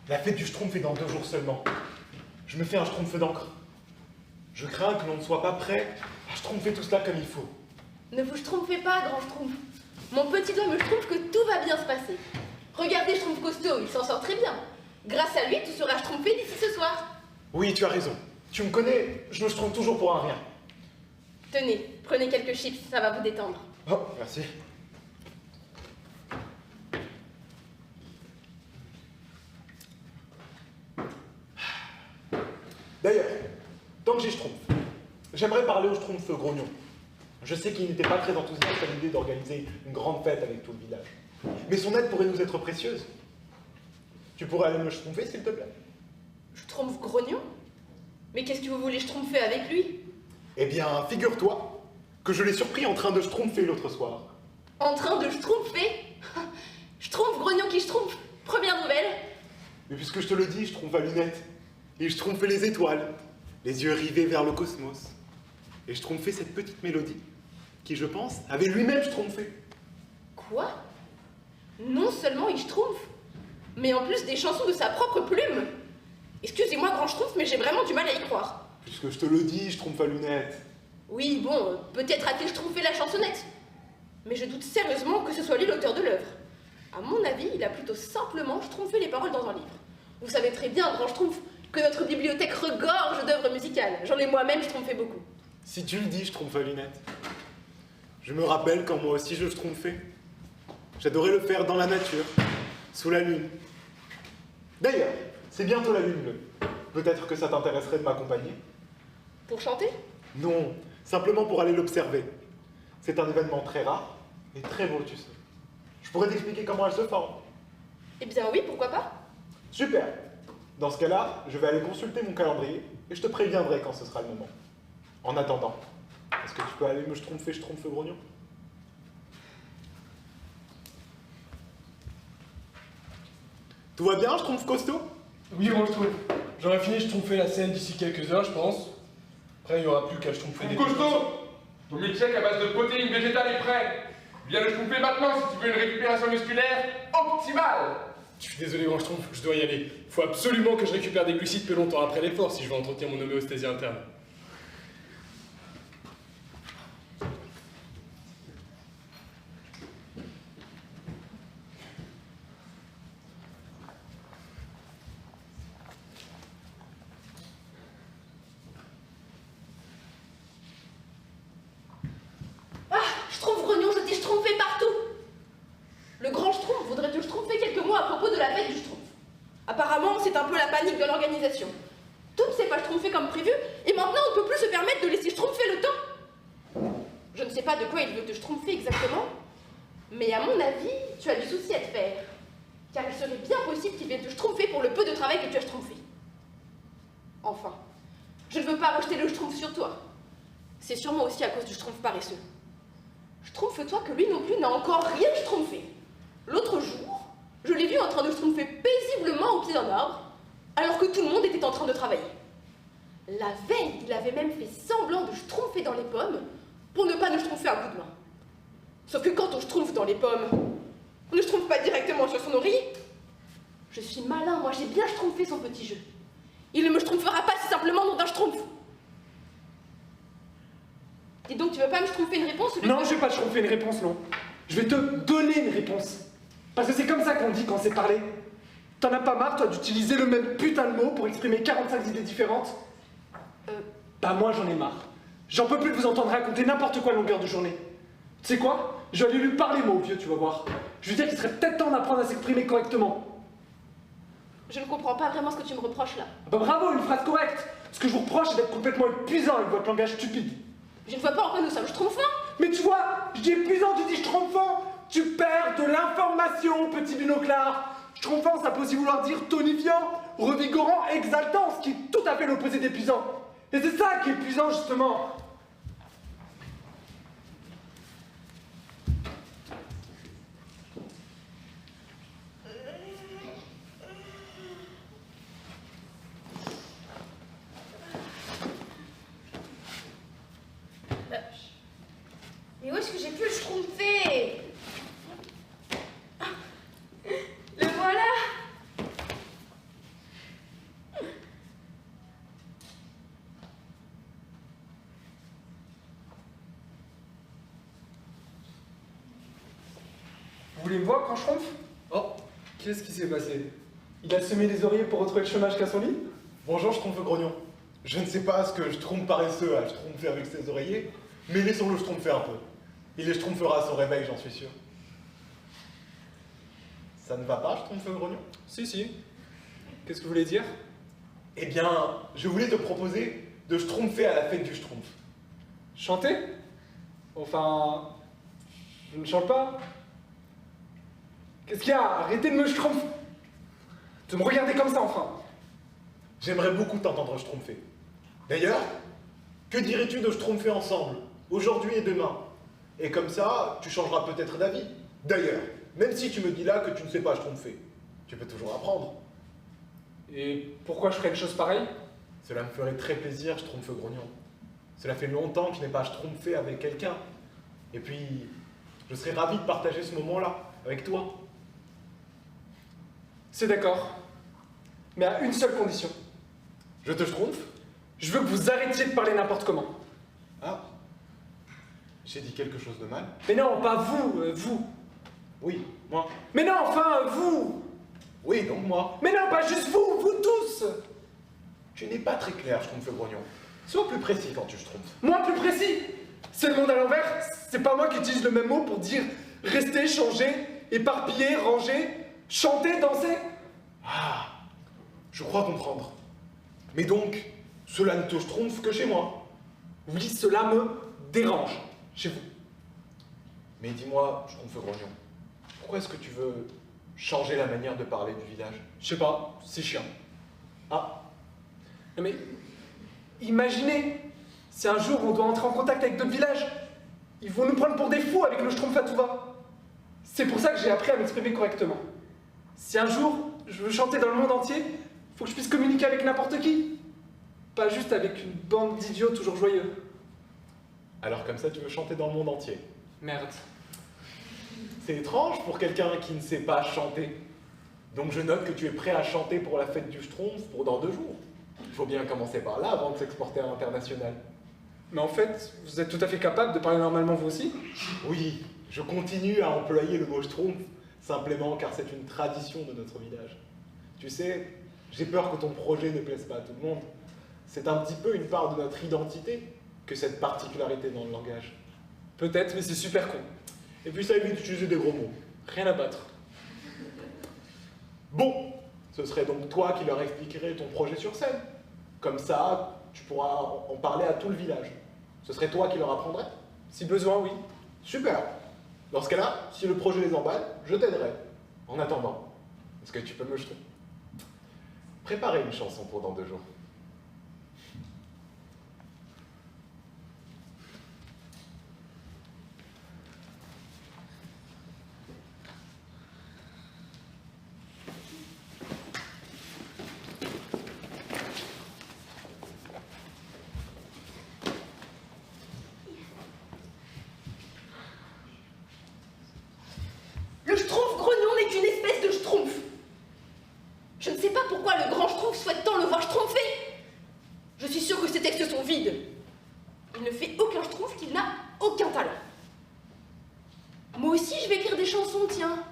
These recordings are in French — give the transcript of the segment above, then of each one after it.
La fête du Schtroumpf est dans 2 jours seulement. Je me fais un Schtroumpf d'encre. Je crains que l'on ne soit pas prêt à Schtroumpfer tout cela comme il faut. Ne vous Schtroumpfez pas, grand Schtroumpf. Mon petit doigt me Schtroumpf que tout va bien se passer. Regardez Schtroumpf costaud, il s'en sort très bien. Grâce à lui, tu seras Schtroumpfé d'ici ce soir. Oui, tu as raison. Tu me connais, je me Schtroumpf toujours pour un rien. Tenez, prenez quelques chips, ça va vous détendre. Oh, merci. D'ailleurs, tant que j'ai Schtroumpf, j'aimerais parler au Schtroumpf grognon. Je sais qu'il n'était pas très enthousiaste à l'idée d'organiser une grande fête avec tout le village. Mais son aide pourrait nous être précieuse. Tu pourrais aller me Schtroumpfer, s'il te plaît? Schtroumpf grognon? Mais qu'est-ce que vous voulez Schtroumpfer avec lui? Eh bien, figure-toi que je l'ai surpris en train de Schtroumpfer l'autre soir. En train de Schtroumpfer? Schtroumpf grognon qui Schtroumpf? Première nouvelle. Mais puisque je te le dis, Schtroumpf à lunettes. Et Schtroumpfait les étoiles, les yeux rivés vers le cosmos. Et Schtroumpfait cette petite mélodie, qui, je pense, avait lui-même Schtroumpfé. Quoi? Non seulement il Schtroumpf, mais en plus des chansons de sa propre plume. Excusez-moi, grand Schtroumpf, mais j'ai vraiment du mal à y croire. Puisque je te le dis, Schtroumpf à lunettes. Oui, bon, peut-être a-t-il Schtroumpfé la chansonnette. Mais je doute sérieusement que ce soit lui l'auteur de l'œuvre. À mon avis, il a plutôt simplement Schtroumpfé les paroles dans un livre. Vous savez très bien, grand Schtroumpf, que notre bibliothèque regorge d'œuvres musicales. J'en ai moi-même Schtroumpfé beaucoup. Si tu le dis, Schtroumpf à lunettes. Je me rappelle quand moi aussi je Schtroumpfais. J'adorais le faire dans la nature, sous la lune. D'ailleurs, c'est bientôt la lune bleue. Peut-être que ça t'intéresserait de m'accompagner? Pour chanter? Non, simplement pour aller l'observer. C'est un événement très rare et très beau, tu sais. Je pourrais t'expliquer comment elle se forme. Eh bien oui, pourquoi pas? Super. Dans ce cas-là, je vais aller consulter mon calendrier et je te préviendrai quand ce sera le moment. En attendant, est-ce que tu peux aller me Schtroumpfer grognon? Tout va bien, Schtroumpf costaud? Oui, grand Schtroumpf. J'aurais fini de Schtroumpfer la scène d'ici quelques heures, je pense. Après, il n'y aura plus qu'à Schtroumpfer des... Costaud, ton milkshake à base de protéines végétales est prêt. Viens le Schtroumpfer maintenant si tu veux une récupération musculaire optimale. Je suis désolé, grand Schtroumpf, je dois y aller. Il faut absolument que je récupère des glucides peu longtemps après l'effort si je veux entretenir mon homéostasie interne. Ah, Schtroumpf grognon, je t'ai Schtroumpfé partout. Le grand Schtroumpf voudrait te Schtroumpfer quelques mots à propos de la fête du Schtroumpf. Apparemment, c'est un peu la panique de l'organisation. Tout ne s'est pas Schtroumpfé comme prévu, et maintenant on ne peut plus se permettre de laisser Schtroumpfer le temps. Je ne sais pas de quoi il veut te Schtroumpfer exactement, mais à mon avis, tu as du souci à te faire. Car il serait bien possible qu'il vienne te Schtroumpfer pour le peu de travail que tu as Schtroumpfé. Enfin, je ne veux pas rejeter le Schtroumpf sur toi. C'est sûrement aussi à cause du Schtroumpf paresseux. Schtroumpfe-toi que lui non plus n'a encore rien Schtroumpfé. L'autre jour, je l'ai vu en train de Schtroumpfer paisiblement au pied d'un arbre, alors que tout le monde était en train de travailler. La veille, il avait même fait semblant de Schtroumpfer dans les pommes pour ne pas nous Schtroumpfer à coup de main. Sauf que quand on Schtroumpfe dans les pommes, on ne Schtroumpfe pas directement sur son oreiller. Je suis malin, moi j'ai bien Schtroumpfé son petit jeu. Il ne me Schtroumpfera pas si simplement nom d'un Schtroumpf. Et donc tu veux pas me Schtroumpfer une réponse ou Non, je vais pas te Schtroumpfer une réponse, non. Je vais te donner une réponse. Parce que c'est comme ça qu'on dit quand c'est parlé. T'en as pas marre, toi, d'utiliser le même putain de mot pour exprimer 45 idées différentes? Bah moi, j'en ai marre. J'en peux plus de vous entendre raconter n'importe quoi à longueur de journée. Tu sais quoi? Je vais aller lui parler, moi, au vieux, tu vas voir. Je lui dire qu'il serait peut-être temps d'apprendre à s'exprimer correctement. Je ne comprends pas vraiment ce que tu me reproches là. Ah bah bravo, une phrase correcte. Ce que je vous reproche, c'est d'être complètement épuisant avec votre langage stupide. Je ne vois pas en quoi nous sommes Schtroumpfants. Mais tu vois, je dis épuisant, tu dis Schtroumpfant. Tu perds de l'information, petit binoclard. Schtroumpfant, ça peut aussi vouloir dire tonifiant, revigorant, exaltant, ce qui est tout à fait l'opposé d'épuisant. Et c'est ça qui est épuisant, justement. Mais où est-ce que j'ai pu le Schtroumpfer? Le voilà. voulez me voir quand je ronfle? Oh, qu'est-ce qui s'est passé? Il a semé les oreillers pour retrouver le chômage qu'à son lit? Bonjour, Schtroumpf grognon. Je ne sais pas ce que Schtroumpf paresseux a schtroumpfé avec ses oreillers, mais laissons-le schtroumpfer un peu. Il les schtroumpfera à son réveil, j'en suis sûr. Ça ne va pas, Schtroumpf grognon? Si, si. Qu'est-ce que vous voulez dire? Eh bien, je voulais te proposer de schtroumpfer à la fête du Schtroumpf. Chanter? Enfin... Je ne chante pas. Qu'est-ce qu'il y a? Arrêtez de me schtroumpf! De me regarder comme ça, enfin! J'aimerais beaucoup t'entendre schtroumpfer. D'ailleurs, que dirais-tu de schtroumpfer ensemble, aujourd'hui et demain? Et comme ça, tu changeras peut-être d'avis. D'ailleurs, même si tu me dis là que tu ne sais pas schtroumpfer, tu peux toujours apprendre. Et pourquoi je ferais une chose pareille? Cela me ferait très plaisir, Schtroumpf grognon. Cela fait longtemps que je n'ai pas schtroumpfé avec quelqu'un. Et puis, je serais ravi de partager ce moment-là avec toi. C'est d'accord. Mais à une seule condition. Je te schtroumpf? Je veux que vous arrêtiez de parler n'importe comment. Ah, j'ai dit quelque chose de mal? Mais non, pas vous, vous. Oui, moi. Mais non, enfin, vous. Oui, donc moi. Mais non, pas juste vous, vous tous. Tu n'es pas très clair, Schtroumpf grognon. Sois plus précis quand tu schtroumpfes. Moi, plus précis. C'est le monde à l'envers. C'est pas moi qui utilise le même mot pour dire rester, changer, éparpiller, ranger, chanter, danser. Ah, je crois comprendre. Mais donc, cela ne te schtroumpfe que chez moi. Oui, cela me dérange chez vous. Mais dis-moi, Schtroumpf grognon, pourquoi est-ce que tu veux changer la manière de parler du village? Je sais pas, c'est chiant. Ah, Non mais, imaginez, si un jour on doit entrer en contact avec d'autres villages, ils vont nous prendre pour des fous avec le Schtroumpf à tout va. C'est pour ça que j'ai appris à m'exprimer correctement. Si un jour je veux chanter dans le monde entier, faut que je puisse communiquer avec n'importe qui. Pas juste avec une bande d'idiots toujours joyeux. alors comme ça tu veux chanter dans le monde entier. Merde. C'est étrange pour quelqu'un qui ne sait pas chanter. Donc je note que tu es prêt à chanter pour la fête du Schtroumpf pour dans 2 jours. Il faut bien commencer par là avant de s'exporter à l'international. Mais en fait, vous êtes tout à fait capable de parler normalement vous aussi? Oui, je continue à employer le mot Schtroumpf, simplement car c'est une tradition de notre village. Tu sais, j'ai peur que ton projet ne plaise pas à tout le monde. C'est un petit peu une part de notre identité que cette particularité dans le langage. Peut-être, mais c'est super con. Et puis ça évite d'utiliser des gros mots. Rien à battre. Bon, ce serait donc toi qui leur expliquerais ton projet sur scène. Comme ça, tu pourras en parler à tout le village. Ce serait toi qui leur apprendrais? Si besoin, oui. Super. Dans ce cas-là, si le projet les emballe, je t'aiderai. En attendant, est-ce que tu peux me jeter? Préparer une chanson pour dans 2 jours. Le Schtroumpf grognon n'est qu'une espèce de Schtroumpf. Je ne sais pas pourquoi le grand Schtroumpf souhaite tant le voir schtroumpfer. Je suis sûre que ces textes sont vides. Il ne fait aucun Schtroumpf qu'il n'a aucun talent. Moi aussi, je vais écrire des chansons, tiens.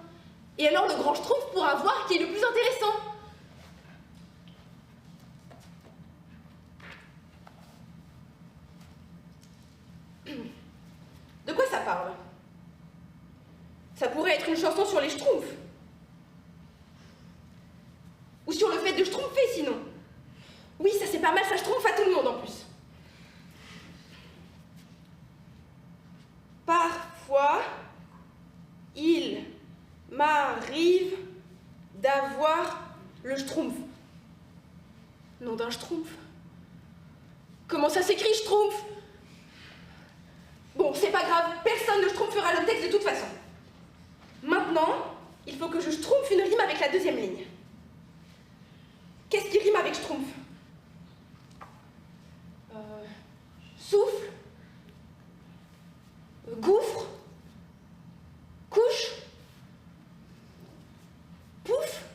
Et alors le grand Schtroumpf pourra voir qui est le plus intéressant. De quoi ça parle? Ça pourrait être une chanson sur les Schtroumpfs. Ou sur le fait de schtroumpfer, sinon. Oui, ça c'est pas mal, ça schtroumpfe à tout le monde en plus. Parfois, il m'arrive d'avoir le schtroumpf. Nom d'un schtroumpf. Comment ça s'écrit, schtroumpf? Bon, c'est pas grave, personne ne schtroumpfera le texte de toute façon. Maintenant, il faut que je schtroumpfe une rime avec la 2e ligne. Qu'est-ce qui rime avec schtroumpf? Souffle, gouffre, couche, pouf.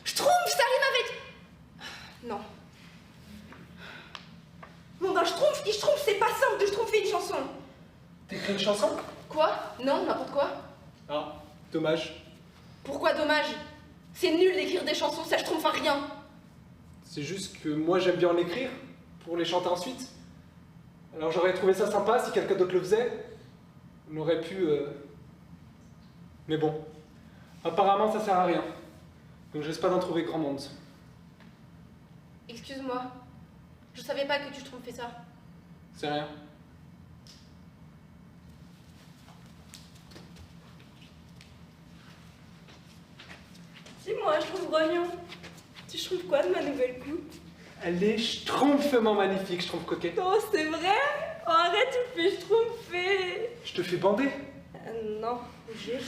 Schtroumpf, ça rime avec... Non. Non, d'un schtroumpf qui schtroumpf, c'est pas simple de schtroumpfer une chanson. T'écris une chanson? Quoi? Non, n'importe quoi. Ah, dommage. Pourquoi dommage? C'est nul d'écrire des chansons, ça schtroumpf à rien. C'est juste que moi j'aime bien en écrire, pour les chanter ensuite. Alors j'aurais trouvé ça sympa si quelqu'un d'autre le faisait. On aurait pu... Mais bon, apparemment ça sert à rien. Donc je risque pas d'en trouver grand monde. Excuse-moi, je savais pas que tu schtroumpfais ça. C'est rien. Dis-moi, Schtroumpf-Grognon, tu schtroumpfes quoi de ma nouvelle coupe? Elle est schtroumpfement magnifique, Schtroumpf coquet. Oh, c'est vrai? Oh, arrête, tu me fais schtroumpfer. Je te fais bander. Non, j'ai...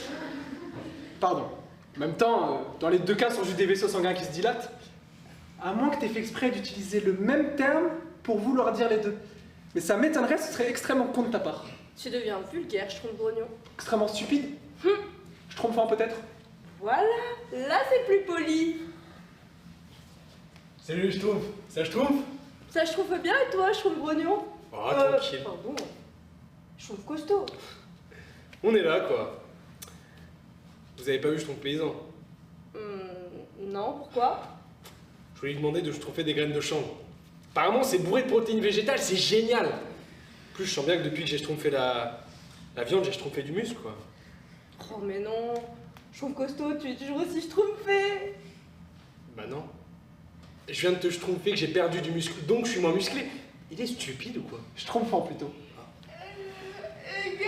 Pardon. En même temps, dans les deux cas, ce sont juste des vaisseaux sanguins qui se dilatent. À moins que tu aies fait exprès d'utiliser le même terme pour vouloir dire les deux. Mais ça m'étonnerait, ce serait extrêmement con de ta part. Tu deviens vulgaire, Schtroumpf-Grognon. Extrêmement stupide. Schtroumpfant peut-être. Voilà, là c'est plus poli. Salut les Schtroumpfs, ça Schtroumpf? Ça schtroumpfe bien et toi, Schtroumpf-Grognon? Oh, tranquille. Pardon. Schtroumpf costaud. On est là, quoi. Vous avez pas vu Schtroumpf paysan? Non, pourquoi? Je voulais lui demander de schtroumpfer des graines de chanvre. Apparemment, c'est bourré de protéines végétales, c'est génial. En plus, je sens bien que depuis que j'ai schtroumpfé la viande, j'ai schtroumpfé du muscle, quoi. Oh mais non, Schtroumpf costaud, tu es toujours aussi schtroumpfé. Bah non. Je viens de te schtroumpfer que j'ai perdu du muscle, donc je suis moins musclé. Il est stupide ou quoi? Schtroumpfant plutôt. Gars,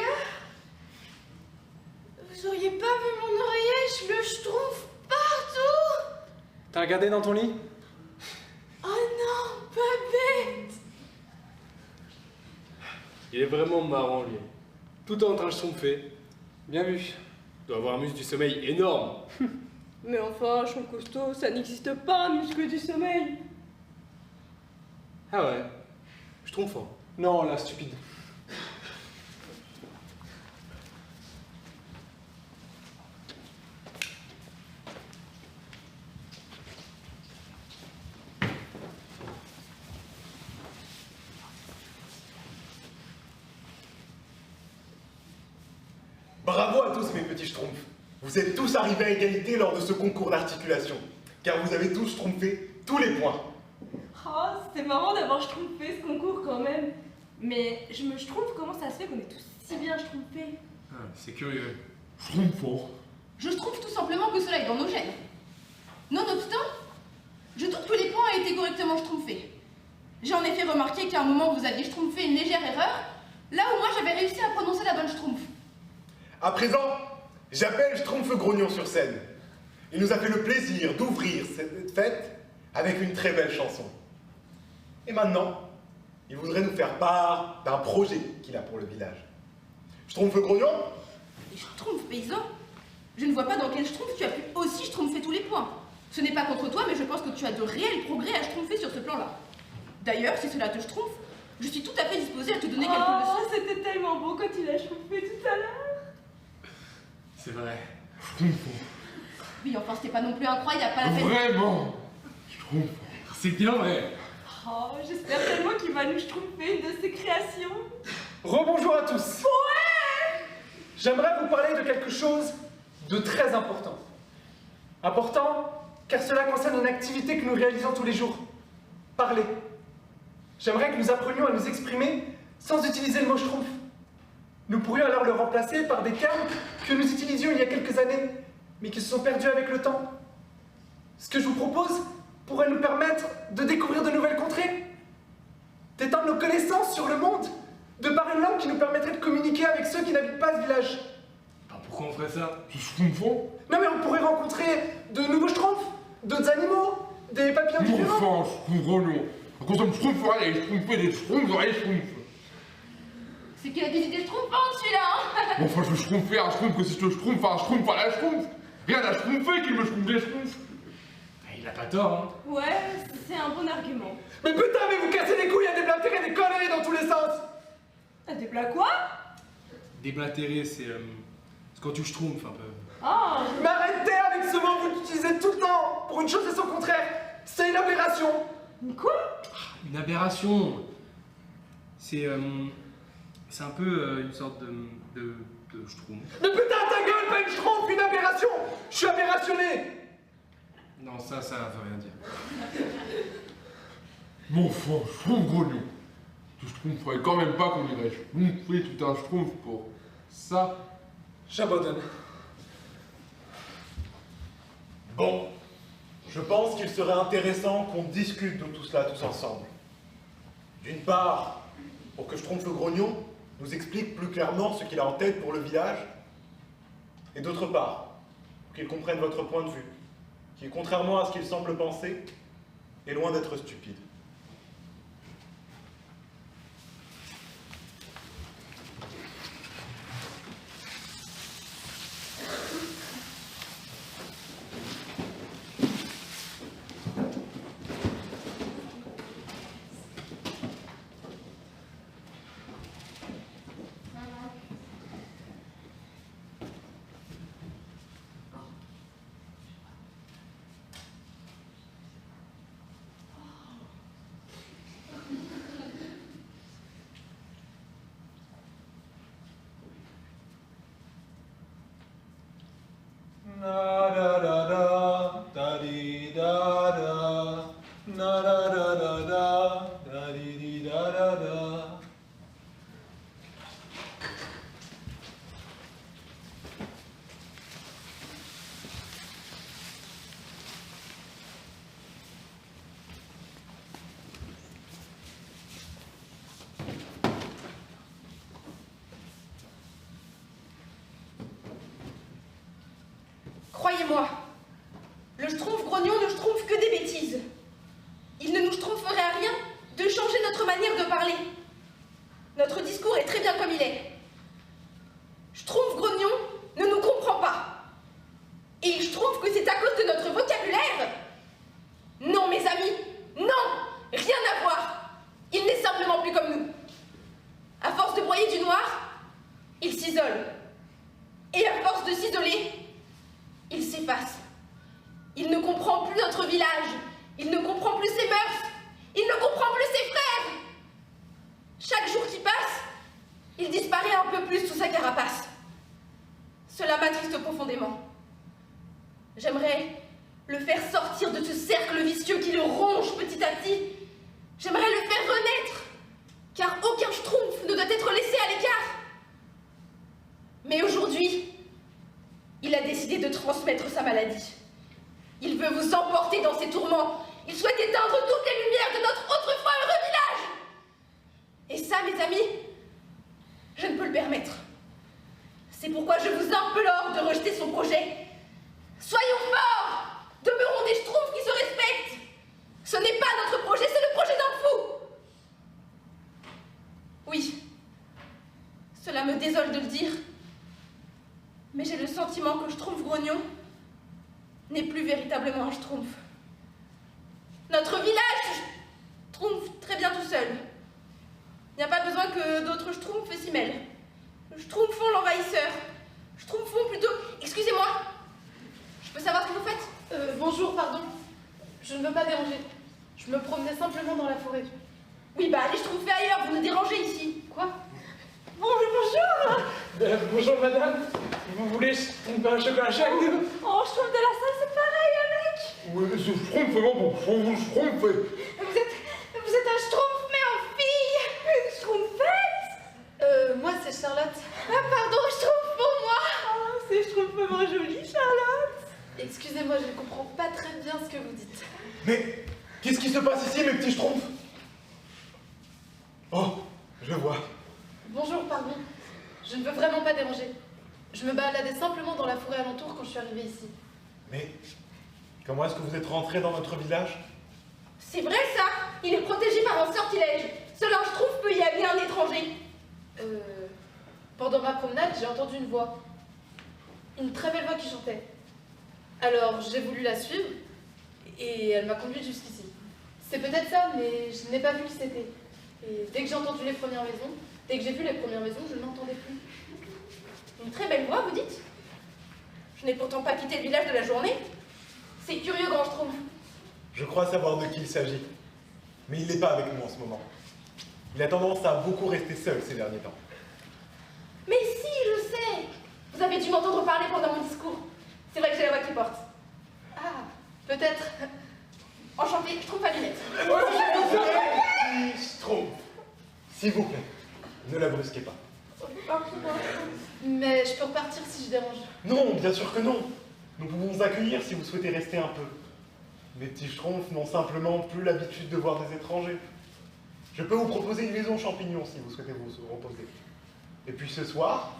vous auriez pas vu mon oreiller, je le schtroumpfe partout. T'as regardé dans ton lit? Oh non, pas bête. Il est vraiment marrant, lui. Tout en train de schtroumpfer. Bien vu. Il doit avoir un muscle du sommeil énorme. Mais enfin, Schtroumpf costaud, ça n'existe pas, un muscle du sommeil. Ah ouais. Schtroumpfant. Non, là, stupide. Bravo à tous mes petits schtroumpfs. Vous êtes tous arrivés à égalité lors de ce concours d'articulation, car vous avez tous schtroumpfé tous les points. Oh, c'est marrant d'avoir schtroumpfé ce concours quand même. Mais je me schtroumpfe comment ça se fait qu'on est tous si bien schtroumpfés. Ah, c'est curieux. Schtroumpfant. Je schtroumpfe tout simplement que cela est dans nos gènes. Nonobstant, je doute que les points aient été correctement schtroumpfés. J'ai en effet remarqué qu'à un moment vous aviez schtroumpfé une légère erreur, là où moi j'avais réussi à prononcer la bonne schtroumpf. À présent, j'appelle Schtroumpf-Grognon sur scène. Il nous a fait le plaisir d'ouvrir cette fête avec une très belle chanson. Et maintenant, il voudrait nous faire part d'un projet qu'il a pour le village. Schtroumpf-Grognon, Schtroumpf paysan? Je ne vois pas dans quel schtroumpf tu as pu aussi schtroumpfer tous les points. Ce n'est pas contre toi, mais je pense que tu as de réels progrès à schtroumpfer sur ce plan-là. D'ailleurs, si cela te schtroumpfe, je suis tout à fait disposée à te donner quelques leçons. C'était tellement beau quand il a schtroumpfé tout à l'heure. C'est vrai. Oui, enfin, c'était pas non plus incroyable, pas la peine. Vraiment. Schtroumpfant. C'est bien vrai. Oh, j'espère tellement qu'il va nous schtroumpfer une de ses créations. Rebonjour à tous. Ouais. J'aimerais vous parler de quelque chose de très important. Important, car cela concerne une activité que nous réalisons tous les jours. Parler. J'aimerais que nous apprenions à nous exprimer sans utiliser le mot schtroumpf. Nous pourrions alors le remplacer par des termes que nous utilisions il y a quelques années, mais qui se sont perdus avec le temps. Ce que je vous propose pourrait nous permettre de découvrir de nouvelles contrées, d'étendre nos connaissances sur le monde, de par une langue qui nous permettrait de communiquer avec ceux qui n'habitent pas ce village. Alors pourquoi on ferait ça? C'est Schtroumpfant. Non mais on pourrait rencontrer de nouveaux schtroumpfs, d'autres animaux, des papillons Mon différents. enfant, Schtroumpf-Grognon. Quand on me schtroumpfera, il schtroumpfer des schtroumpfs, j'aurai les schtroumpfs. C'est qu'il a des idées schtroumpfantes celui-là, hein. Bon, enfin, je schtroumpfer un schtroumpf que si je te schtroumpf à un schtroumpf à la schtroumpf. Rien à schtroumpfer qu'il me schtroumpf des schtroumpfs. Il a pas tort, hein. Ouais, c'est un bon argument. Mais putain, mais vous cassez les couilles à déblatérer des conneries dans tous les sens. Des plats quoi? Déblatérer, c'est quand tu schtroumpfes un peu. Ah, Mais arrêtez avec ce mot, vous l'utilisez tout le temps, pour une chose et son contraire. C'est une aberration. quoi? Une aberration. C'est C'est un peu une sorte de schtroumpf. Mais putain, ta gueule, pas une schtroumpf, une aberration! Je suis aberrationné! Non, ça veut rien dire. Mon enfant, schtroumpf grognon. Tu schtroumpferais quand même pas qu'on irait schtroumpfer tout un schtroumpf pour ça. J'abandonne. Bon, je pense qu'il serait intéressant qu'on discute de tout cela tous ensemble. D'une part, pour que Schtroumpf le Grognon nous explique plus clairement ce qu'il a en tête pour le village, et d'autre part, pour qu'il comprenne votre point de vue, qui, contrairement à ce qu'il semble penser, est loin d'être stupide. Croyez-moi, le Schtroumpf Grognon ne schtroumpfe que des bêtises. Il ne nous schtroumpferait à rien de changer notre manière de parler. Notre discours est très bien comme il est. Schtroumpf Grognon ne nous comprend pas. Et il schtroumpfe que c'est à cause de notre vocabulaire. Non, mes amis, non, rien à voir. Il n'est simplement plus comme nous. À force de broyer du noir, il s'isole. Et à force de s'isoler, il s'efface. Il ne comprend plus notre village. Il ne comprend plus ses mœurs. Il ne comprend plus ses frères. Chaque jour qui passe, il disparaît un peu plus sous sa carapace. Cela m'attriste profondément. J'aimerais le faire sortir de ce cercle vicieux qui le ronge petit à petit. J'aimerais le faire renaître, car aucun schtroumpf ne doit être laissé à l'écart. Mais aujourd'hui, il a décidé de transmettre sa maladie. Il veut vous emporter dans ses tourments. Il souhaite éteindre toutes les lumières de notre autrefois heureux village. Et ça, mes amis, je ne peux le permettre. C'est pourquoi je vous implore de rejeter son projet. Soyons forts. Demeurons des schtroumpfs qui se respectent. Ce n'est pas notre projet, c'est le projet d'un fou. Oui, cela me désole de le dire, mais j'ai le sentiment que Schtroumpf Grognon n'est plus véritablement un schtroumpf. Notre village schtroumpf très bien tout seul. Il n'y a pas besoin que d'autres schtroumpfs s'y mêlent. Schtroumpfons l'envahisseur. Schtroumpfons plutôt... Excusez-moi, je peux savoir ce que vous faites? Bonjour, pardon. Je ne veux pas déranger. Je me promenais simplement dans la forêt. Oui, bah allez schtroumpfer ailleurs, vous nous dérangez ici. Quoi? Bonjour. Bonjour madame, vous voulez un chocolat chaud avec nous? Oh, je trouve de la salle, c'est pareil, mec. Oui, mais ce schtroumpf, vraiment, pour vous schtroumpfer. Vous êtes un schtroumpf, mais en fille. Une schtroumpfette. Moi, c'est Charlotte. Ah, pardon, schtroumpf pour moi. Oh, c'est schtroumpfement joli, Charlotte. Excusez-moi, je ne comprends pas très bien ce que vous dites. Mais qu'est-ce qui se passe ici, mes petits schtroumpfs? Oh, je vois. Bonjour, pardon. Je ne veux vraiment pas déranger. Je me baladais simplement dans la forêt alentour quand je suis arrivée ici. Mais comment est-ce que vous êtes rentrés dans notre village? C'est vrai ça. Il est protégé par un sortilège. Seul un schtroumpf peut y amener un étranger. Pendant ma promenade, j'ai entendu une voix. Une très belle voix qui chantait. Alors, j'ai voulu la suivre et elle m'a conduite jusqu'ici. C'est peut-être ça, mais je n'ai pas vu qui c'était. Et dès que j'ai entendu les premières maisons, dès que j'ai vu les premières maisons, je n'entendais plus. Une très belle voix, vous dites? Je n'ai pourtant pas quitté le village de la journée. C'est curieux, grand schtroumpf. Je crois savoir de qui il s'agit. Mais il n'est pas avec nous en ce moment. Il a tendance à beaucoup rester seul ces derniers temps. avez dû m'entendre parler pendant mon discours. C'est vrai que j'ai la voix qui porte. Ah, peut-être. Enchantée, je trouve pas lunette. Petit Schtroumpf, s'il vous plaît, ne la brusquez pas. Mais je peux repartir si je dérange. Non, bien sûr que non. Nous pouvons vous accueillir si vous souhaitez rester un peu. Les petits Schtroumpfs n'ont simplement plus l'habitude de voir des étrangers. Je peux vous proposer une maison champignon si vous souhaitez vous reposer. Et puis ce soir,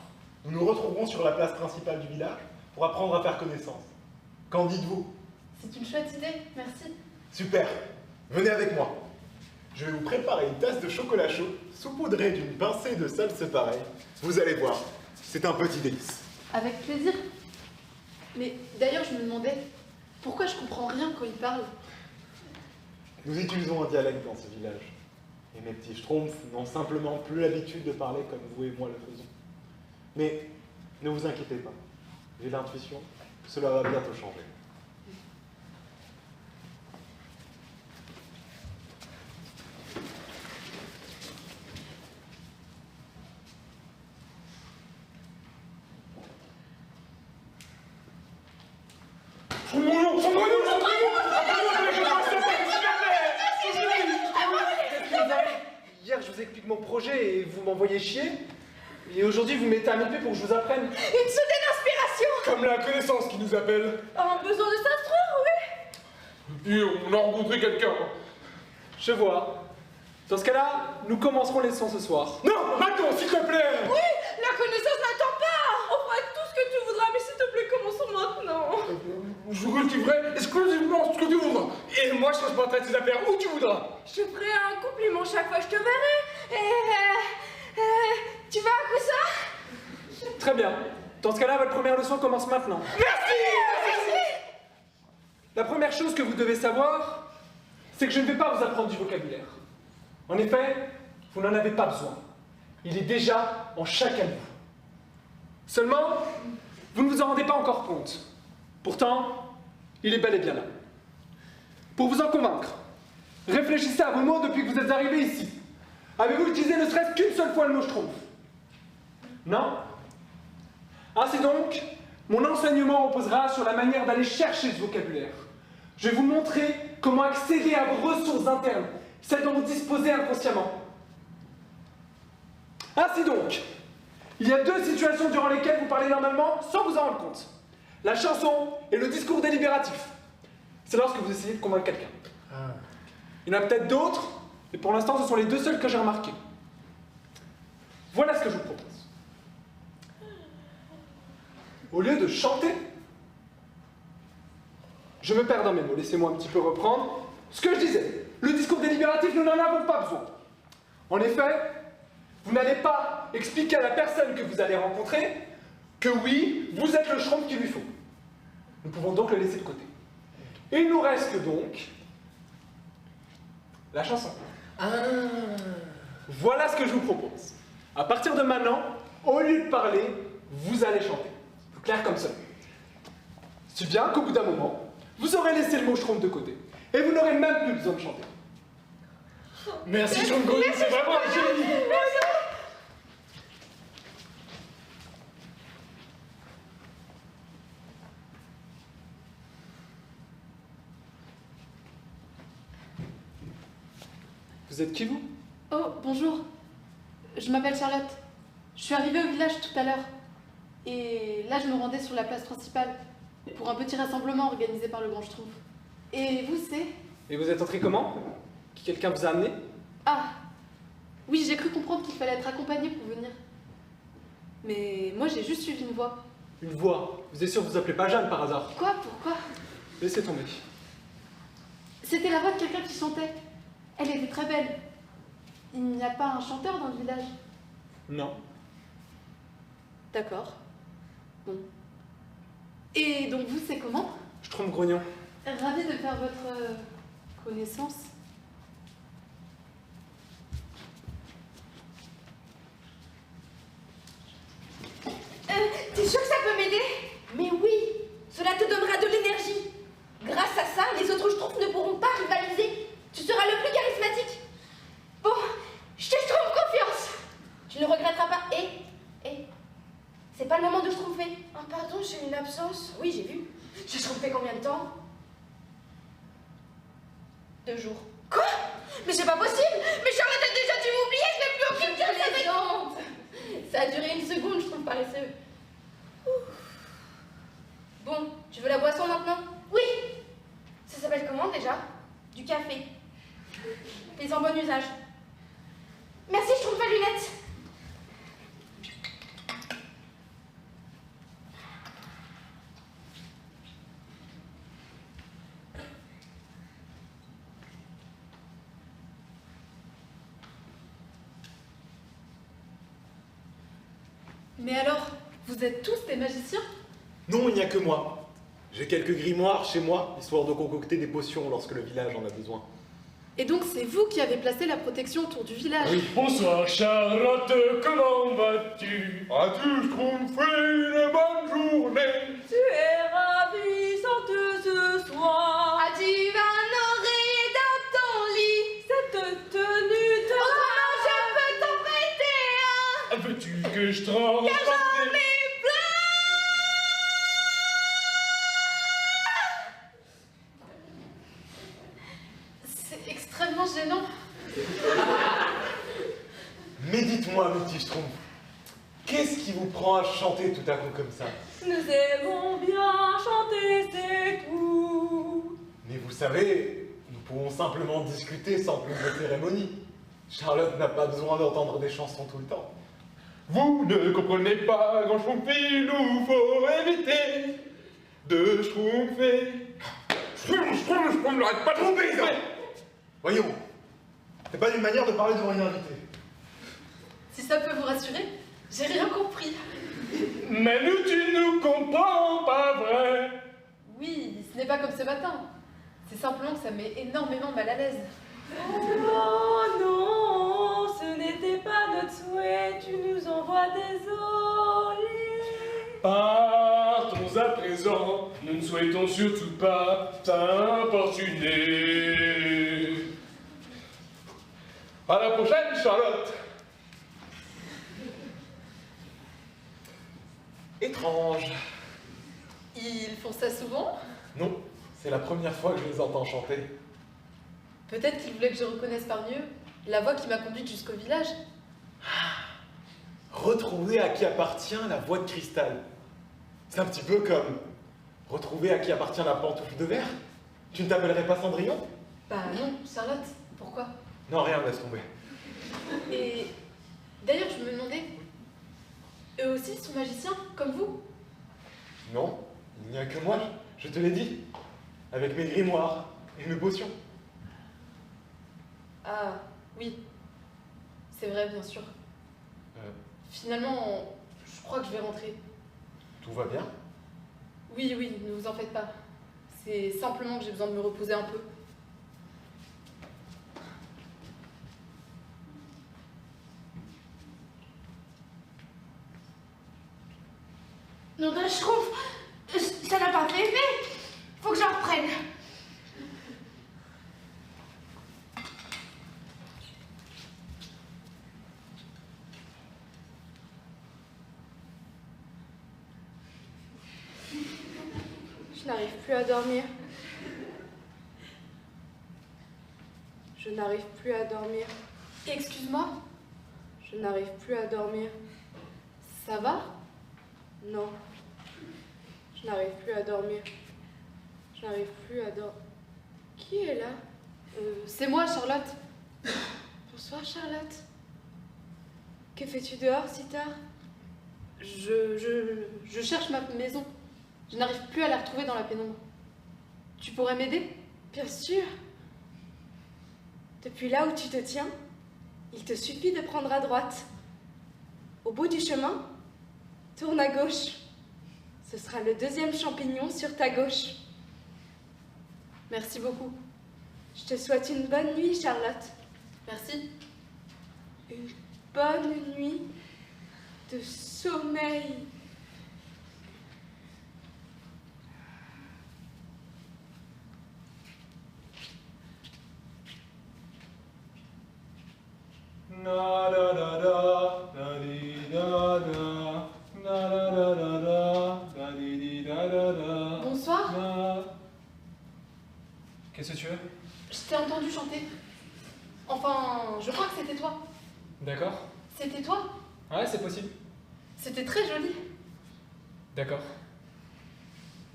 nous nous retrouverons sur la place principale du village pour apprendre à faire connaissance. Qu'en dites-vous? C'est une chouette idée, merci. Super, venez avec moi. Je vais vous préparer une tasse de chocolat chaud saupoudrée d'une pincée de salse pareille. Vous allez voir, c'est un petit délice. Avec plaisir. Mais d'ailleurs, je me demandais, pourquoi je comprends rien quand il parle? Nous utilisons un dialecte dans ce village. Et mes petits Schtroumpfs n'ont simplement plus l'habitude de parler comme vous et moi le faisons. Mais ne vous inquiétez pas. J'ai l'intuition que cela va bientôt changer. Hier, je vous explique mon projet et vous m'envoyez chier. Et aujourd'hui, vous mettez à m'épée pour que je vous apprenne. Une soudaine inspiration. Comme la connaissance qui nous appelle. Un besoin de s'instruire, oui. Et on a rencontré quelqu'un. Je vois. Dans ce cas-là, nous commencerons les leçons ce soir. Non, maintenant, s'il te plaît. Oui, la connaissance n'attend pas. On fera tout ce que tu voudras, mais s'il te plaît, commençons maintenant. Je cultiverai exclusivement ce que tu voudras. Et moi, je transporterai tes affaires où tu voudras. Je te ferai un compliment chaque fois que je te verrai. Et tu vas à ça? Très bien. Dans ce cas-là, votre première leçon commence maintenant. Merci. La première chose que vous devez savoir, c'est que je ne vais pas vous apprendre du vocabulaire. En effet, vous n'en avez pas besoin. Il est déjà en chacun de vous. Seulement, vous ne vous en rendez pas encore compte. Pourtant, il est bel et bien là. Pour vous en convaincre, réfléchissez à vos mots depuis que vous êtes arrivés ici. Avez-vous utilisé ne serait-ce qu'une seule fois le mot Schtroumpf? Non? Ainsi donc, mon enseignement reposera sur la manière d'aller chercher ce vocabulaire. Je vais vous montrer comment accéder à vos ressources internes, celles dont vous disposez inconsciemment. Ainsi donc, il y a deux situations durant lesquelles vous parlez normalement sans vous en rendre compte. La chanson et le discours délibératif. C'est lorsque vous essayez de convaincre quelqu'un. Il y en a peut-être d'autres, mais pour l'instant, ce sont les deux seuls que j'ai remarqués. Voilà ce que je vous propose. Au lieu de chanter, je me perds dans mes mots, laissez-moi un petit peu reprendre. Ce que je disais, le discours délibératif, nous n'en avons pas besoin. En effet, vous n'allez pas expliquer à la personne que vous allez rencontrer que oui, vous êtes le Schtroumpf qu'il lui faut. Nous pouvons donc le laisser de côté. Et il nous reste donc la chanson. Voilà ce que je vous propose. À partir de maintenant, au lieu de parler, vous allez chanter. Clair comme ça. Si bien qu'au bout d'un moment, vous aurez laissé le mot Schtroumpf de côté. Et vous n'aurez même plus besoin de chanter. Merci, Jean-Claude, c'est vraiment un génie. Vous êtes qui, vous? Oh, bonjour. Je m'appelle Charlotte. Je suis arrivée au village tout à l'heure. Et là, je me rendais sur la place principale pour un petit rassemblement organisé par le Grand Schtroumpf. Et vous, c'est? Et vous êtes entré comment? Quelqu'un vous a amené? Ah, oui, j'ai cru comprendre qu'il fallait être accompagné pour venir. Mais moi, j'ai juste suivi une voix. Une voix. Vous êtes sûr que vous appelez pas Jeanne par hasard? Quoi? Pourquoi? Laissez tomber. C'était la voix de quelqu'un qui chantait. Elle était très belle. Il n'y a pas un chanteur dans le village? Non. D'accord. Bon. Et donc vous, c'est comment? Schtroumpf grognon. Ravie de faire votre connaissance. T'es sûr que ça peut m'aider? Mais oui, cela te donnera de l'énergie. Grâce à ça, les autres Schtroumpfs ne pourront pas rivaliser. Tu seras le plus charismatique. Bon, je te trouve confiance. Tu ne regretteras pas. Et c'est pas pas le moment de schtroumpfer. Ah, pardon, j'ai eu une absence. Oui, j'ai vu. J'ai schtroumpfé combien de temps? 2 jours. Quoi? Mais c'est pas possible! Mais Charlotte a déjà dû m'oublier, je n'ai plus aucune chance avec... Plaisante. Ça a duré 1 seconde, je trouve paresseux. Bon, tu veux la boisson maintenant? Oui! Ça s'appelle comment déjà? Du café. Fais en bon usage. Merci, je trouve pas lunettes. Mais alors, vous êtes tous des magiciens? Non, il n'y a que moi. J'ai quelques grimoires chez moi, histoire de concocter des potions lorsque le village en a besoin. Et donc c'est vous qui avez placé la protection autour du village? Oui. Bonsoir Charlotte, comment vas-tu? As-tu schtroumpfé une bonne journée? Tu es ravissante ce soir. As-tu un oreiller dans ton lit? Cette tenue te Autrement je peux t'en prêter un! Veux-tu que je trempe? C'est extrêmement gênant. Mais dites-moi, mes petits schtroumpfs, qu'est-ce qui vous prend à chanter tout à coup comme ça? Nous aimons bien chanter, c'est tout. Mais vous savez, nous pouvons simplement discuter sans plus de cérémonie. Charlotte n'a pas besoin d'entendre des chansons tout le temps. Vous ne comprenez pas, grand schtroumpf, il nous faut éviter de schtroumpfer. Schtroumpf, n'arrête pas de schtroumpfer. Voyons, c'est pas une manière de parler devant une invitée. Si ça peut vous rassurer, j'ai rien compris. Mais nous, tu nous comprends pas vrai? Oui, ce n'est pas comme ce matin. C'est simplement que ça me met énormément mal à l'aise. Oh non, ce n'était pas notre souhait, tu nous envoies désolé. Partons à présent, nous ne souhaitons surtout pas t'importuner. À la prochaine, Charlotte. Étrange. Ils font ça souvent? Non, c'est la première fois que je les entends chanter. Peut-être qu'ils voulaient que je reconnaisse par mieux la voix qui m'a conduite jusqu'au village. Retrouver à qui appartient la voix de cristal. C'est un petit peu comme retrouver à qui appartient la pantoufle de verre. Tu ne t'appellerais pas Cendrillon? Bah non, Charlotte, pourquoi? Non, rien, laisse tomber. Et d'ailleurs, je me demandais, eux aussi sont magiciens, comme vous? Non, il n'y a que moi, je te l'ai dit. Avec mes grimoires et mes potions. Ah, oui. C'est vrai, bien sûr. Finalement, je crois que je vais rentrer. Tout va bien? Oui, oui, ne vous en faites pas. C'est simplement que j'ai besoin de me reposer un peu. Non, de schtroumpf, ça n'a pas fait effet. Faut que j'en reprenne. Je n'arrive plus à dormir. Je n'arrive plus à dormir. Excuse-moi. Je n'arrive plus à dormir. Ça va? Non. Je n'arrive plus à dormir. Je n'arrive plus à dormir. Qui est là? C'est moi, Charlotte. Bonsoir, Charlotte. Que fais-tu dehors si tard? Je cherche ma maison. Je n'arrive plus à la retrouver dans la pénombre. Tu pourrais m'aider? Bien sûr. Depuis là où tu te tiens, il te suffit de prendre à droite. Au bout du chemin, tourne à gauche. Ce sera le 2e champignon sur ta gauche. Merci beaucoup. Je te souhaite une bonne nuit, Charlotte. Merci. Une bonne nuit de sommeil. Na da da da, da di da da, na da da Qu'est-ce que tu veux? Je t'ai entendu chanter. Enfin, je crois que c'était toi. D'accord. C'était toi? Ouais, c'est possible. C'était très joli. D'accord.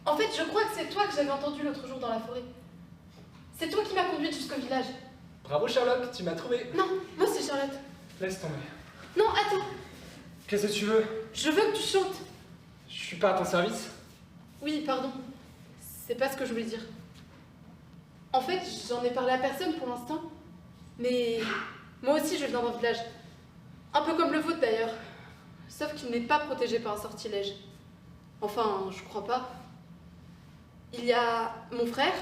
En fait, je crois que c'est toi que j'avais entendu l'autre jour dans la forêt. C'est toi qui m'as conduite jusqu'au village. Bravo Sherlock, tu m'as trouvé. Non, moi c'est Charlotte. Laisse tomber. Non, attends. Qu'est-ce que tu veux? Je veux que tu chantes. Je suis pas à ton service. Oui, pardon. C'est pas ce que je voulais dire. En fait, j'en ai parlé à personne pour l'instant. Mais moi aussi, je viens d'un village. Un peu comme le vôtre d'ailleurs. Sauf qu'il n'est pas protégé par un sortilège. Enfin, je crois pas. Il y a mon frère,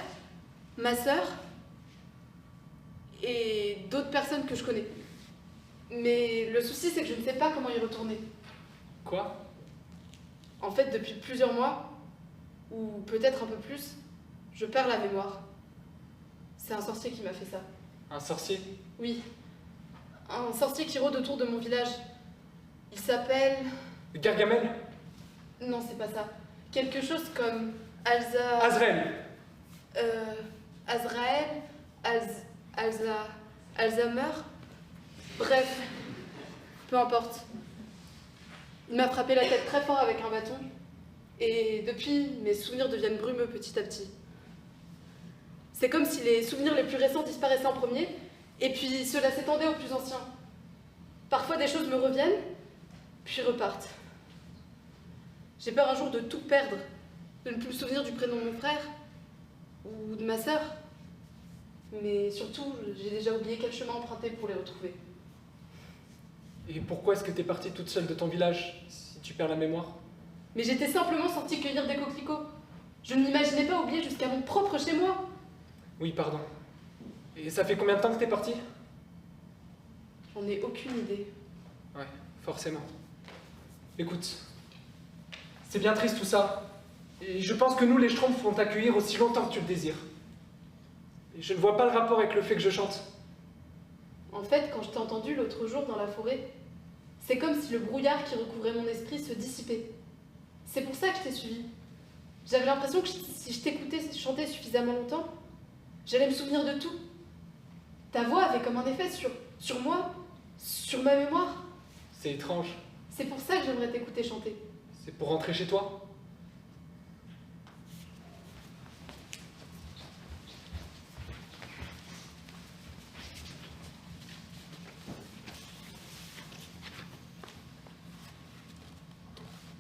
ma sœur et d'autres personnes que je connais. Mais le souci, c'est que je ne sais pas comment y retourner. Quoi? En fait, depuis plusieurs mois, ou peut-être un peu plus, je perds la mémoire. C'est un sorcier qui m'a fait ça. Un sorcier? Oui. Un sorcier qui rôde autour de mon village. Il s'appelle... Gargamel? Non, c'est pas ça. Quelque chose comme Alza... Azrael? Azrael... Alzheimer... Bref. Peu importe. Il m'a frappé la tête très fort avec un bâton. Et depuis, mes souvenirs deviennent brumeux petit à petit. C'est comme si les souvenirs les plus récents disparaissaient en premier, et puis cela s'étendait aux plus anciens. Parfois des choses me reviennent, puis repartent. J'ai peur un jour de tout perdre, de ne plus me souvenir du prénom de mon frère, ou de ma sœur. Mais surtout, j'ai déjà oublié quel chemin emprunter pour les retrouver. Et pourquoi est-ce que t'es partie toute seule de ton village, si tu perds la mémoire? Mais j'étais simplement sortie cueillir des coquelicots. Je ne m'imaginais pas oublier jusqu'à mon propre chez moi. Oui, pardon. Et ça fait combien de temps que t'es partie? J'en ai aucune idée. Ouais, forcément. Écoute, c'est bien triste tout ça. Et je pense que nous, les Schtroumpfs, vont t'accueillir aussi longtemps que tu le désires. Et je ne vois pas le rapport avec le fait que je chante. En fait, quand je t'ai entendu l'autre jour dans la forêt, c'est comme si le brouillard qui recouvrait mon esprit se dissipait. C'est pour ça que je t'ai suivi. J'avais l'impression que si je t'écoutais chanter suffisamment longtemps, j'allais me souvenir de tout. Ta voix avait comme un effet sur moi, sur ma mémoire. C'est étrange. C'est pour ça que j'aimerais t'écouter chanter. C'est pour rentrer chez toi?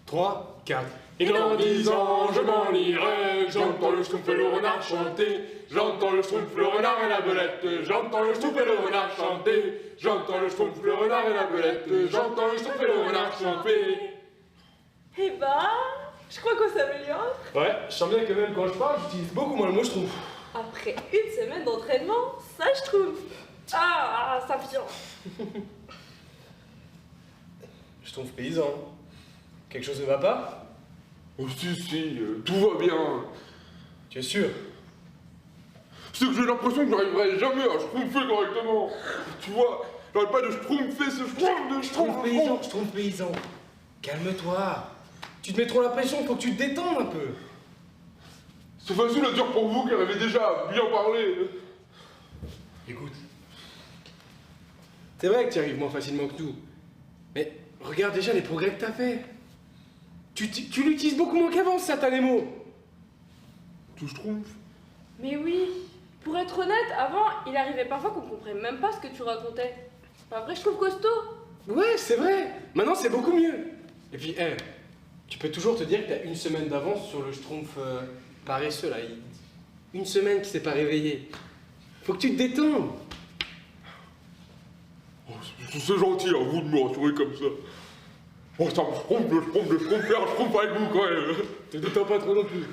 Trois, quatre. Et dans 10 ans, je m'en irai, j'entends le schtroumpf et le renard chanter, j'entends le schtroumpf, le renard et la belette, j'entends le schtroumpf et le renard chanter, j'entends le schtroumpf, le renard et la belette, j'entends le schtroumpf et le renard chanter. Eh ben, je crois qu'on s'améliore. Ouais, je sens bien que même quand je parle, j'utilise beaucoup moins le mot schtroumpf. Après une semaine d'entraînement, ça je trouve. Ah, ça vient. Schtroumpf paysan. Quelque chose ne va pas? Oh si, tout va bien. Tu es sûr? C'est que j'ai l'impression que j'arriverai jamais à schtroumpfer correctement. Tu vois, j'arrête pas de schtroumpfer ce schtroumpf de schtroumpf. Schtroumpf paysan. Calme-toi. Tu te mets trop la pression, faut que tu te détendes un peu. C'est facile à dire pour vous qui en avez déjà bien parlé. Écoute. C'est vrai que tu arrives moins facilement que nous. Mais regarde déjà les progrès que t'as fait. Tu l'utilises beaucoup moins qu'avant, ce satané mot. Tout schtroumpf. Mais oui, pour être honnête, avant, il arrivait parfois qu'on comprenait même pas ce que tu racontais. Après, je trouve costaud. Ouais, c'est vrai. Maintenant, c'est beaucoup mieux. Et puis, tu peux toujours te dire que t'as une semaine d'avance sur le schtroumpf paresseux, là. Une semaine qui s'est pas réveillé. Faut que tu te détendes. Oh, c'est gentil à vous de me rassurer comme ça. Oh, ça me schtroumpf, le faire un schtroumpf avec vous quand même. Te détends pas trop non plus.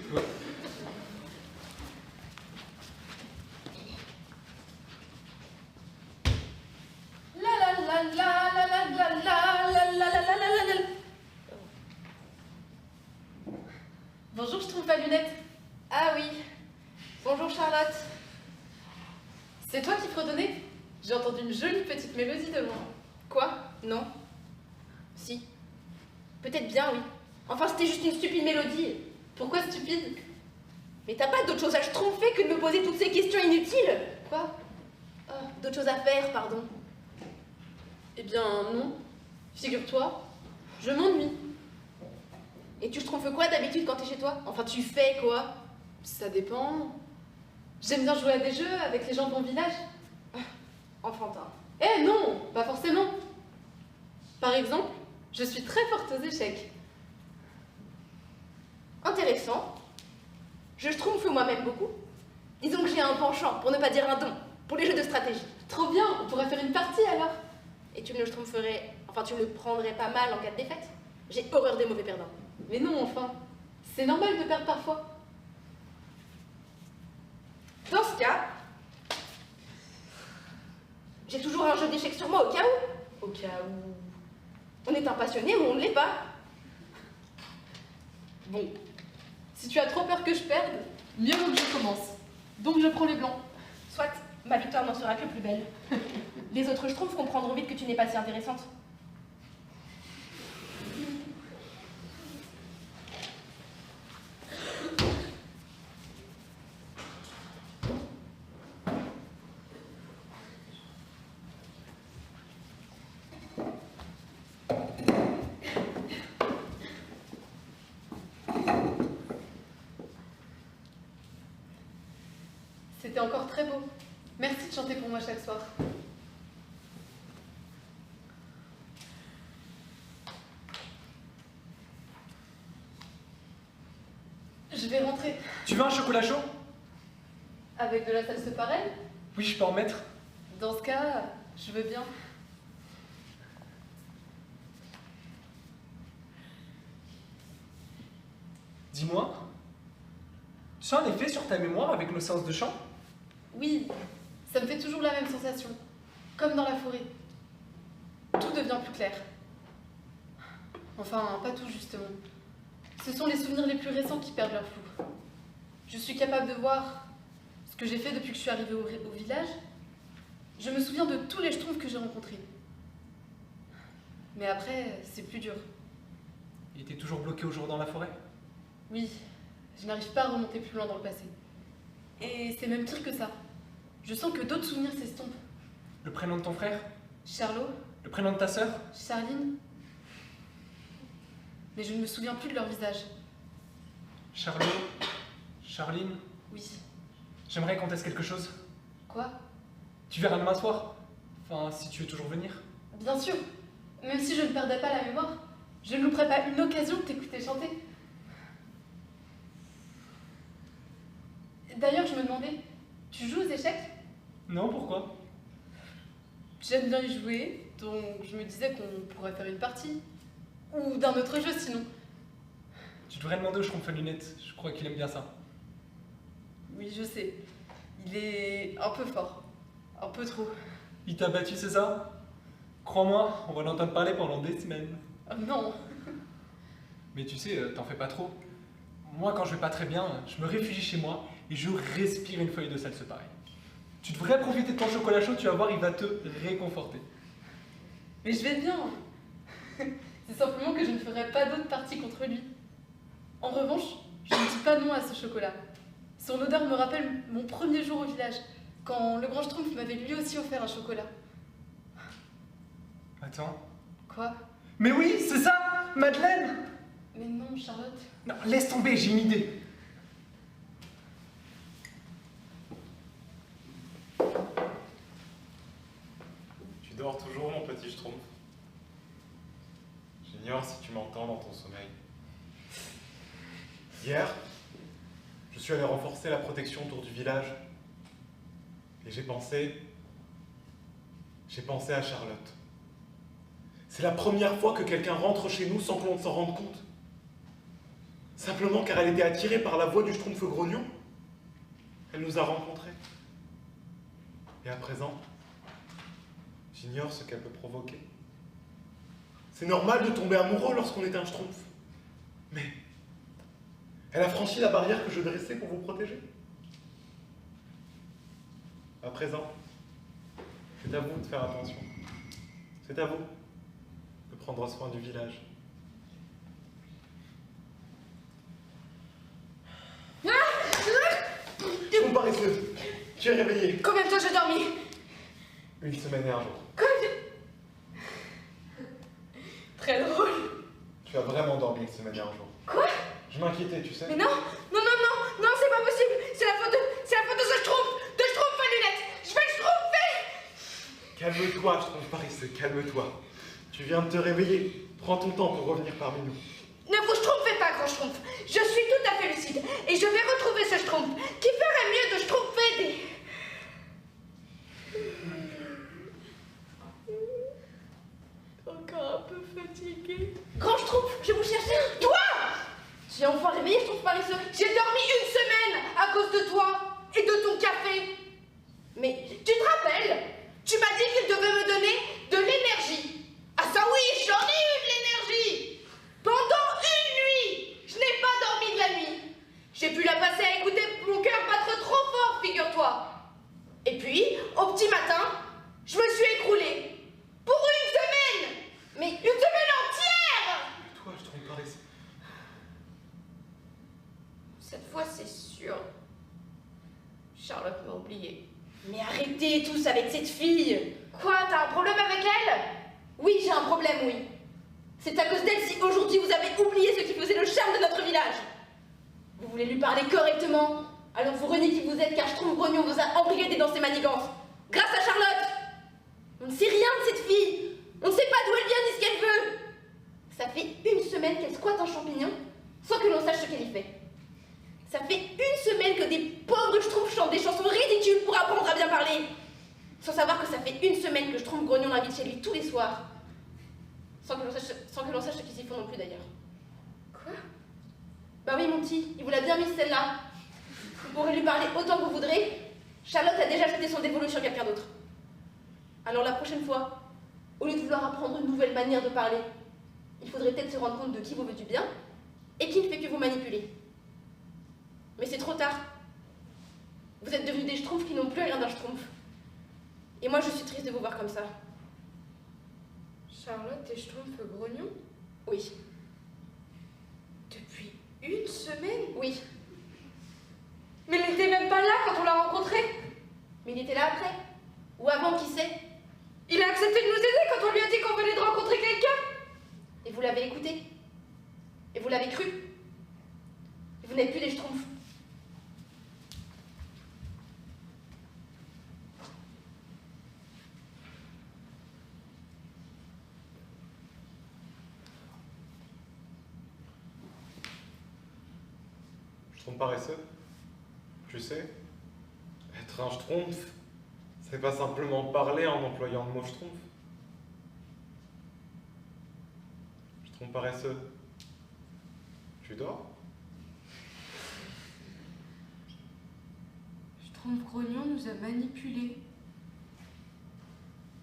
Bonjour, je trouve pas lunettes. Ah oui. Bonjour Charlotte. C'est toi qui fredonnais? J'ai entendu une jolie petite mélodie de loin. Quoi? Non? Si. Peut-être bien, oui. Enfin, c'était juste une stupide mélodie. Pourquoi stupide? Mais t'as pas d'autre chose à schtroumpfer que de me poser toutes ces questions inutiles? Quoi? D'autres choses à faire, pardon. Eh bien, non. Figure-toi, je m'ennuie. Et tu schtroumpfes quoi d'habitude quand t'es chez toi? Enfin, tu fais quoi? Ça dépend. J'aime bien jouer à des jeux avec les gens de mon village. Enfantin. Eh non, pas forcément. Par exemple, je suis très forte aux échecs. Intéressant. Je schtroumpfe moi-même beaucoup. Disons que j'ai un penchant, pour ne pas dire un don, pour les jeux de stratégie. Trop bien, on pourrait faire une partie alors. Et tu me le schtroumpferais, enfin tu me le prendrais pas mal en cas de défaite? J'ai horreur des mauvais perdants. Mais non, enfin, c'est normal de perdre parfois. Dans ce cas, j'ai toujours un jeu d'échecs sur moi au cas où. Au cas où... On est un passionné ou on ne l'est pas. Bon, si tu as trop peur que je perde, mieux vaut que je commence. Donc je prends les blancs. Soit, ma victoire n'en sera que plus belle. Les autres schtroumpfs comprendront vite que tu n'es pas si intéressante. C'était encore très beau. Merci de chanter pour moi chaque soir. Je vais rentrer. Tu veux un chocolat chaud? Avec de la salse pareille? Oui, je peux en mettre. Dans ce cas, je veux bien. Dis-moi, tu as un effet sur ta mémoire avec nos séances de chant? Oui, ça me fait toujours la même sensation. Comme dans la forêt. Tout devient plus clair. Enfin, pas tout justement. Ce sont les souvenirs les plus récents qui perdent leur flou. Je suis capable de voir ce que j'ai fait depuis que je suis arrivée au village. Je me souviens de tous les schtroumpfs que j'ai rencontrés. Mais après, c'est plus dur. Il était toujours bloqué au jour dans la forêt? Oui, je n'arrive pas à remonter plus loin dans le passé. Et c'est même pire que ça. Je sens que d'autres souvenirs s'estompent. Le prénom de ton frère? Charlot, Le prénom de ta sœur? Charline. Mais je ne me souviens plus de leur visage. Charlot? Charline? Oui. J'aimerais qu'on teste quelque chose. Quoi? Tu verras demain soir. Enfin, si tu veux toujours venir. Bien sûr. Même si je ne perdais pas la mémoire, je ne louperais pas une occasion de t'écouter chanter. D'ailleurs, je me demandais, tu joues aux échecs? Non, pourquoi? J'aime bien y jouer, donc je me disais qu'on pourrait faire une partie. Ou d'un autre jeu sinon. Tu devrais demander au Schtroumpf à lunettes. Je crois qu'il aime bien ça. Oui, je sais. Il est un peu fort. Un peu trop. Il t'a battu, c'est ça? Crois-moi, on va l'entendre parler pendant des semaines. Oh non. Mais tu sais, t'en fais pas trop. Moi, quand je vais pas très bien, je me réfugie chez moi et je respire une feuille de salse pareil. Tu devrais profiter de ton chocolat chaud, tu vas voir, il va te réconforter. Mais je vais bien. C'est simplement que je ne ferai pas d'autres parties contre lui. En revanche, je ne dis pas non à ce chocolat. Son odeur me rappelle mon premier jour au village, quand le grand Schtroumpf m'avait lui aussi offert un chocolat. Attends. Quoi? Mais oui, c'est ça, Madeleine! Mais non, Charlotte. Non, laisse tomber, j'ai une idée. Tu dors toujours, mon petit Schtroumpf? J'ignore si tu m'entends dans ton sommeil. Hier, je suis allé renforcer la protection autour du village. Et j'ai pensé à Charlotte. C'est la première fois que quelqu'un rentre chez nous sans que l'on s'en rende compte. Simplement car elle était attirée par la voix du Schtroumpf grognon. Elle nous a rencontrés. Et à présent, j'ignore ce qu'elle peut provoquer. C'est normal de tomber amoureux lorsqu'on est un Schtroumpf. Mais elle a franchi la barrière que je dressais pour vous protéger. À présent, c'est à vous de faire attention. C'est à vous de prendre soin du village. Ah! les yeux. Tu es réveillé. Combien de temps j'ai dormi? Une semaine et un jour. Très drôle. Tu as vraiment dormi une semaine et un jour. Quoi? Je m'inquiétais, tu sais. Mais non, c'est pas possible. C'est la faute de ce schtroumpf à lunettes. Je vais le schtroumpfer. Calme-toi, je trompe paresseux, calme-toi. Tu viens de te réveiller. Prends ton temps pour revenir parmi nous. Ne vous schtroumpfez pas, grand schtroumpf. Je suis tout à fait lucide. Et je vais retrouver ce schtroumpf qui ferait mieux de schtroumpfer des... Encore un peu fatigué. Grand schtroumpf, je vous cherchais. Toi! Tu es enfin réveillé, schtroumpf paresseux. J'ai dormi une semaine à cause de toi et de ton café. Mais tu te rappelles? Tu m'as dit qu'il devait me donner de l'énergie. Ah ça oui, j'en ai eu de l'énergie. Pendant une nuit, je n'ai pas dormi de la nuit. J'ai pu la passer à écouter mon cœur battre trop fort, figure-toi. Et puis, au petit matin, je me suis écroulée. Pour une semaine. Mais une semaine entière. Toi, je trompe paresseux. Cette fois, c'est sûr. Charlotte m'a oubliée. Mais arrêtez tous avec cette fille. Quoi, t'as un problème avec elle? Oui, j'ai un problème, oui. C'est à cause d'elle si aujourd'hui vous avez oublié ce qui faisait le charme de notre village. Vous voulez lui parler correctement, alors vous reniez qui vous êtes car Schtroumpf Grognon vous a embrigadé dans ses manigances. Grâce à Charlotte. On ne sait rien de cette fille. On ne sait pas d'où elle vient ni ce qu'elle veut. Ça fait une semaine qu'elle squatte un champignon sans que l'on sache ce qu'elle y fait. Ça fait une semaine que des pauvres Schtroumpfs chantent des chansons ridicules pour apprendre à bien parler. Sans savoir que ça fait une semaine que Schtroumpf Grognon l'invite chez lui tous les soirs. Sans que l'on sache ce qu'ils y font non plus d'ailleurs. Quoi? Bah oui mon petit, il vous l'a bien mis celle-là. Vous pourrez lui parler autant que vous voudrez. Charlotte a déjà jeté son dévolu sur quelqu'un d'autre. Alors la prochaine fois, au lieu de vouloir apprendre une nouvelle manière de parler, il faudrait peut-être se rendre compte de qui vous veut du bien et qui ne fait que vous manipuler. Mais c'est trop tard. Vous êtes devenus des Schtroumpfs qui n'ont plus rien d'un Schtroumpf. Et moi je suis triste de vous voir comme ça. Charlotte et Schtroumpf Grognon? Oui. Depuis une semaine? Oui. Mais il n'était même pas là quand on l'a rencontré. Mais il était là après. Ou avant, qui sait? Il a accepté de nous aider quand on lui a dit qu'on venait de rencontrer quelqu'un. Et vous l'avez écouté. Et vous l'avez cru. Et vous n'êtes plus des Schtroumpfs. Je trompe paresseux. Tu sais, être un Schtroumpf, c'est pas simplement parler en employant le mot Schtroumpf. Je trompe paresseux. Tu dors? Schtroumpf Grognon nous a manipulés.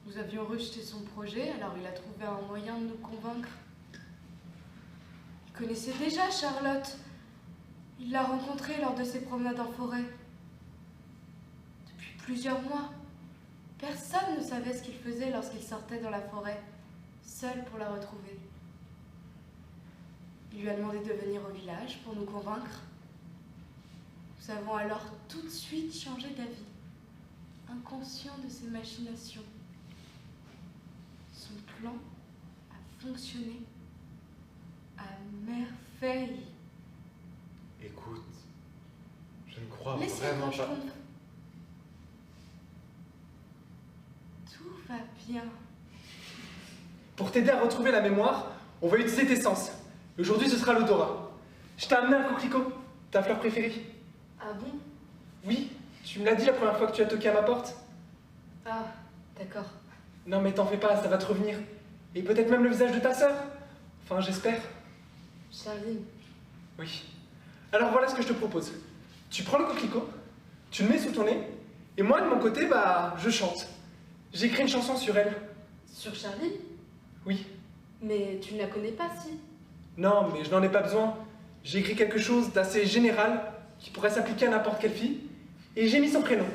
Nous avions rejeté son projet, alors il a trouvé un moyen de nous convaincre. Il connaissait déjà Charlotte. Il l'a rencontrée lors de ses promenades en forêt. Depuis plusieurs mois, personne ne savait ce qu'il faisait lorsqu'il sortait dans la forêt, seul pour la retrouver. Il lui a demandé de venir au village pour nous convaincre. Nous avons alors tout de suite changé d'avis, inconscients de ses machinations. Son plan a fonctionné à merveille. Écoute, je ne crois Laissez vraiment le pas. Schtroumpf. Tout va bien. Pour t'aider à retrouver la mémoire, on va utiliser tes sens. Aujourd'hui, ce sera l'odorat. Je t'ai amené un coquelicot, ta fleur préférée. Ah bon? Oui, tu me l'as dit la première fois que tu as toqué à ma porte. Ah, d'accord. Non mais t'en fais pas, ça va te revenir. Et peut-être même le visage de ta sœur. Enfin, j'espère. Charline. Oui. Alors voilà ce que je te propose. Tu prends le coquelicot, tu le mets sous ton nez, et moi de mon côté, bah, je chante. J'ai écrit une chanson sur elle. Sur Charline? Oui. Mais tu ne la connais pas, si? Non, mais je n'en ai pas besoin. J'ai écrit quelque chose d'assez général qui pourrait s'appliquer à n'importe quelle fille, et j'ai mis son prénom.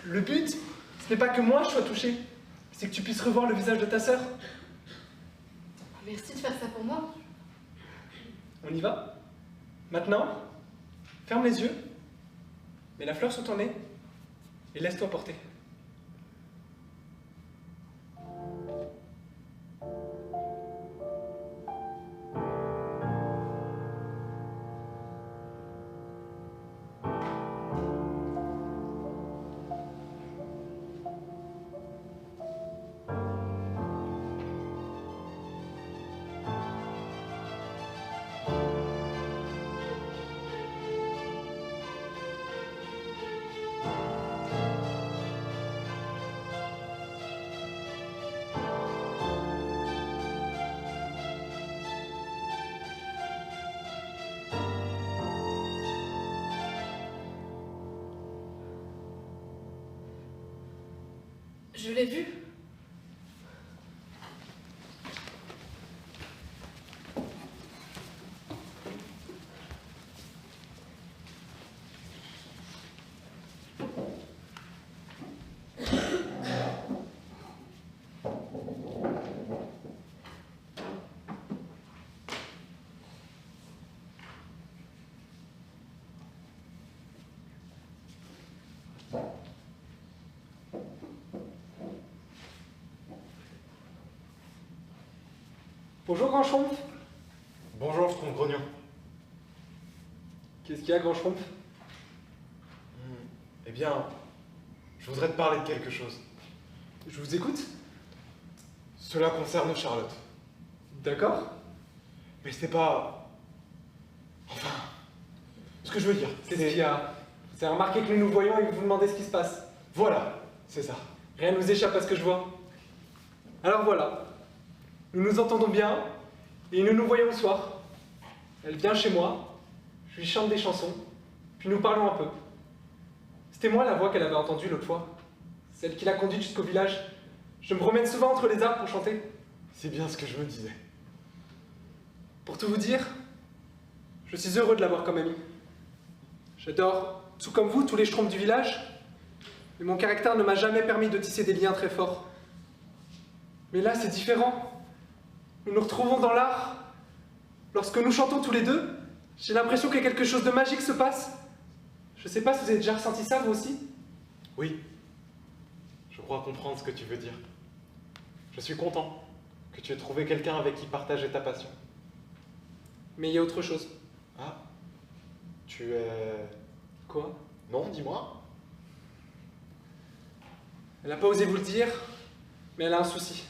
Le but, ce n'est pas que moi je sois touché, c'est que tu puisses revoir le visage de ta sœur. Merci de faire ça pour moi. On y va? Maintenant, ferme les yeux Mets la fleur sous ton nez et laisse-toi porter. Je l'ai vu. Bonjour, Grand Schtroumpf. Bonjour, Schtroumpf grognon. Qu'est-ce qu'il y a, Grand Schtroumpf? Eh bien, je voudrais te parler de quelque chose. Je vous écoute. Cela concerne Charlotte. D'accord. Mais c'est pas... Enfin... Ce que je veux dire, Qu'est-ce qu'il y a? Vous avez remarqué que nous nous voyons et que vous vous demandez ce qui se passe. Voilà, c'est ça. Rien ne nous échappe à ce que je vois. Alors voilà. Nous nous entendons bien et nous nous voyons le soir. Elle vient chez moi, je lui chante des chansons, puis nous parlons un peu. C'était moi la voix qu'elle avait entendue l'autre fois, celle qui l'a conduite jusqu'au village. Je me promène souvent entre les arbres pour chanter. C'est bien ce que je me disais. Pour tout vous dire, je suis heureux de l'avoir comme amie. J'adore, tout comme vous, tous les schtroumpfs du village, mais mon caractère ne m'a jamais permis de tisser des liens très forts. Mais là, c'est différent. Nous nous retrouvons dans l'art. Lorsque nous chantons tous les deux, j'ai l'impression que quelque chose de magique se passe. Je sais pas si vous avez déjà ressenti ça, vous aussi? Oui. Je crois comprendre ce que tu veux dire. Je suis content que tu aies trouvé quelqu'un avec qui partager ta passion. Mais il y a autre chose. Ah. Tu es... Quoi? Non, dis-moi. Elle n'a pas osé vous le dire, mais elle a un souci.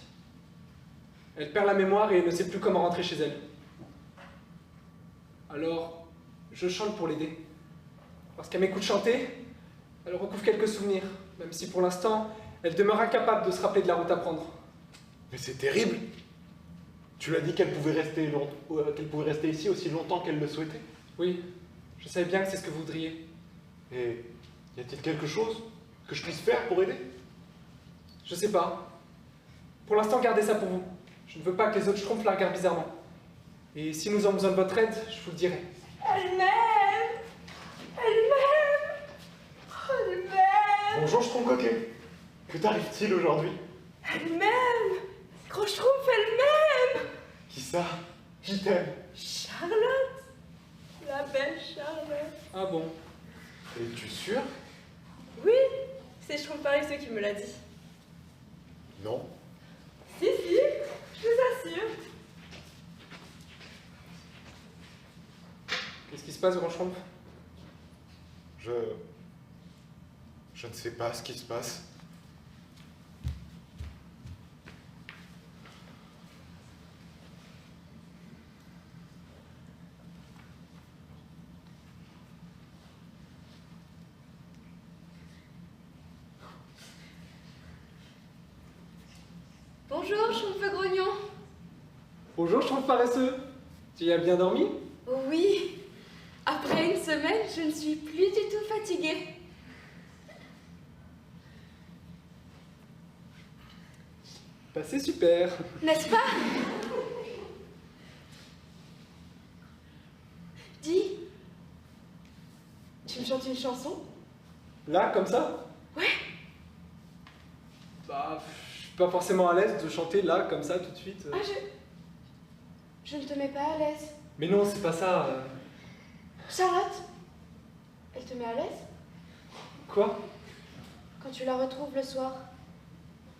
Elle perd la mémoire et ne sait plus comment rentrer chez elle. Alors, je chante pour l'aider. Lorsqu'elle m'écoute chanter, elle recouvre quelques souvenirs, même si pour l'instant, elle demeure incapable de se rappeler de la route à prendre. Mais c'est terrible. Tu l'as dit qu'elle pouvait rester ici aussi longtemps qu'elle le souhaitait. Oui, je savais bien que c'est ce que vous voudriez. Et y a-t-il quelque chose que je puisse faire pour aider? Je sais pas. Pour l'instant, gardez ça pour vous. Je ne veux pas que les autres schtroumpfs la regardent bizarrement. Et si nous avons besoin de votre aide, je vous le dirai. Elle m'aime. Elle m'aime. Oh, elle m'aime. Bonjour, Schtroumpf coquet. Que t'arrive-t-il aujourd'hui? Elle m'aime. Gros Schtroumpf, elle m'aime. Qui ça? Qui t'aime? Charlotte. La belle Charlotte. Ah bon? Es-tu sûr? Oui, c'est Schtroumpf Paresseux qui me l'a dit. Non. Si, si, je vous assure. Qu'est-ce qui se passe, Grand Schtroumpf? Je ne sais pas ce qui se passe. Bonjour, Schtroumpf grognon. Bonjour, Schtroumpf paresseux. Tu y as bien dormi? Oui, après une semaine, je ne suis plus du tout fatiguée. Bah c'est super. N'est-ce pas? Dis, tu me chantes une chanson? Là, comme ça? Ouais. Bah, je suis pas forcément à l'aise de chanter là, comme ça, tout de suite. Ah, je ne te mets pas à l'aise. Mais non, c'est pas ça. Charlotte, elle te met à l'aise? Quoi? Quand tu la retrouves le soir,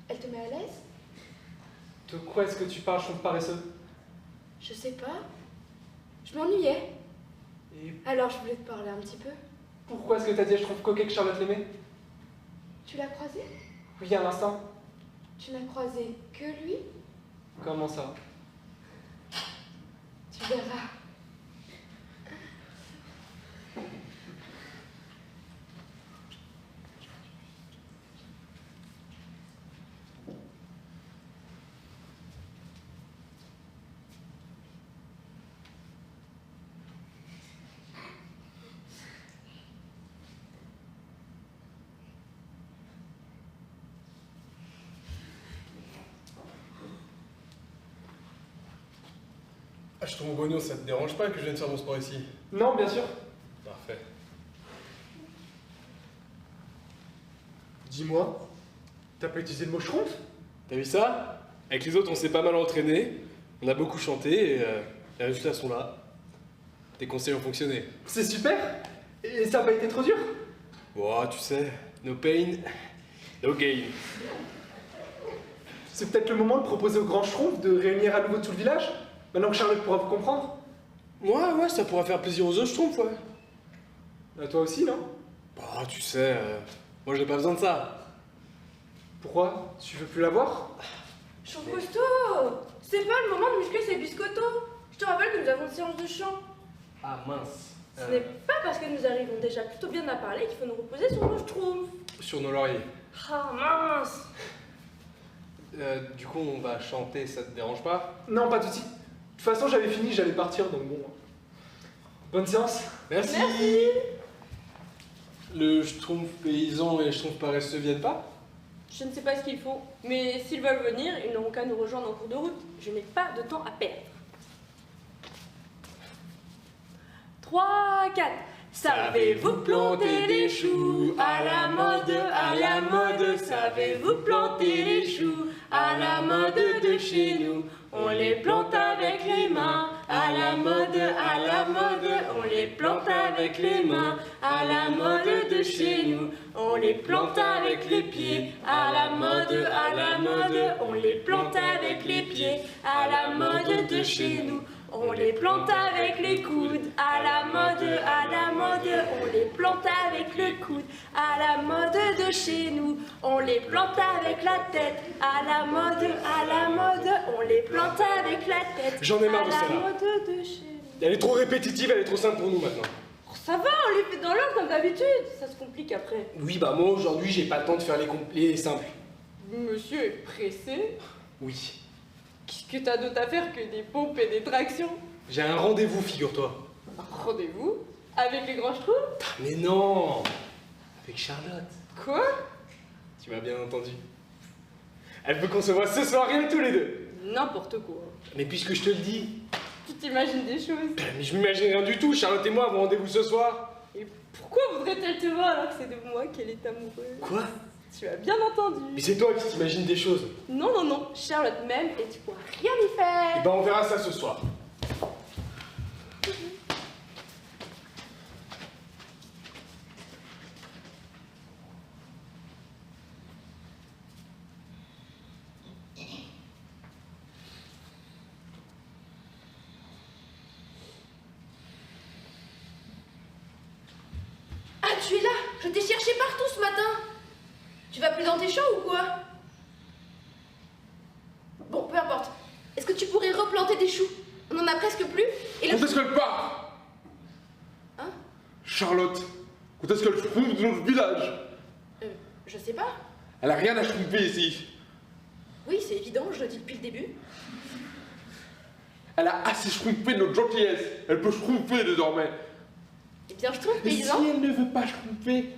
elle te met à l'aise? De quoi est-ce que tu parles, Schtroumpf paresseux? Je sais pas. Je m'ennuyais. Et Alors je voulais te parler un petit peu. pourquoi est-ce que t'as dit à Schtroumpf coquet que Charlotte l'aimait? Tu l'as croisé? Oui, à l'instant. Tu n'as croisé que lui? Comment ça? Tu verras. Ah, je trouve Grognon, ça te dérange pas que je vienne faire mon sport ici? Non, bien sûr. Parfait. Dis-moi, t'as pas utilisé le mot Schtroumpf? T'as vu ça? Avec les autres, on s'est pas mal entraîné, on a beaucoup chanté et les résultats sont là. Tes conseils ont fonctionné. C'est super. Et ça a pas été trop dur? Bon, tu sais, no pain, no gain. C'est peut-être le moment de proposer au grand Schtroumpf de réunir à nouveau tout le village, maintenant que Charlotte pourra vous comprendre. Ouais, ça pourra faire plaisir aux autres, je trouve, ouais. À toi aussi, non? Bah, tu sais, moi j'ai pas besoin de ça. Pourquoi? Tu veux plus la voir? Champosto, c'est pas le moment de muscler ses biscottos. Je te rappelle que nous avons une séance de chant. Ah mince. Ce n'est pas parce que nous arrivons déjà plutôt bien à parler qu'il faut nous reposer sur nos schtroumpfs. Sur nos lauriers. Ah mince. Du coup, on va chanter, ça te dérange pas? Non, pas de soucis. De toute façon, j'avais fini, j'allais partir, donc bon. Bonne séance. Merci. Le Schtroumpf paysan et le Schtroumpf paresseux viennent pas? Je ne sais pas ce qu'il faut, mais s'ils veulent venir, ils n'auront qu'à nous rejoindre en cours de route. Je n'ai pas de temps à perdre. 3, 4. Savez-vous planter des choux à la mode, à la mode? Savez-vous planter des choux à la mode de chez nous? On les plante avec les mains, à la mode, à la mode. On les plante avec les mains, à la mode de chez nous. On les plante avec les pieds, à la mode, à la mode. On les plante avec les pieds, à la mode de chez nous. On les plante avec les coudes, à la mode, à la mode. On les plante avec le coude, à la mode de chez nous. On les plante avec la tête, à la mode, à la mode. On les plante avec la tête, J'en ai marre de à la celle-là. mode de chez nous. Elle est trop répétitive, elle est trop simple pour nous maintenant. Oh, ça va, on les fait dans l'ordre comme d'habitude. Ça se complique après. Oui, bah moi aujourd'hui, j'ai pas le temps de faire les simples. Monsieur est pressé. Oui. Qu'est-ce que t'as d'autre à faire que des pompes et des tractions? J'ai un rendez-vous, figure-toi. Rendez-vous avec les grands schtroumpfs? Ah, mais non! Avec Charlotte. Quoi? Tu m'as bien entendu. Elle veut qu'on se voit ce soir, rien que tous les deux. N'importe quoi. Mais puisque je te le dis. Tu t'imagines des choses. Mais je m'imagine rien du tout, Charlotte et moi avons rendez-vous ce soir. Et pourquoi voudrait-elle te voir alors que c'est de moi qu'elle est amoureuse? Quoi? Tu as bien entendu. Mais c'est toi qui t'imagines des choses. Non, non, non, Charlotte m'aime et tu pourras rien y Et faire. ben on verra ça ce soir. Ah, tu es là. Je t'ai cherché partout ce matin. Tu vas plus dans tes champs ou quoi? Bon, peu importe. Est-ce que tu pourrais replanter des choux? On en a presque plus. Et Quand est-ce qu'elle part? Hein? Charlotte, quand est-ce qu'elle schtroumpf dans notre village? Je sais pas. Elle a rien à schtroumpfer ici. Oui, c'est évident, je le dis depuis le début. Elle a assez schtroumpfé de notre gentillesse. Elle peut schtroumpfer désormais. Eh bien, je trouve Et si paysan. elle ne veut pas schtroumpfer,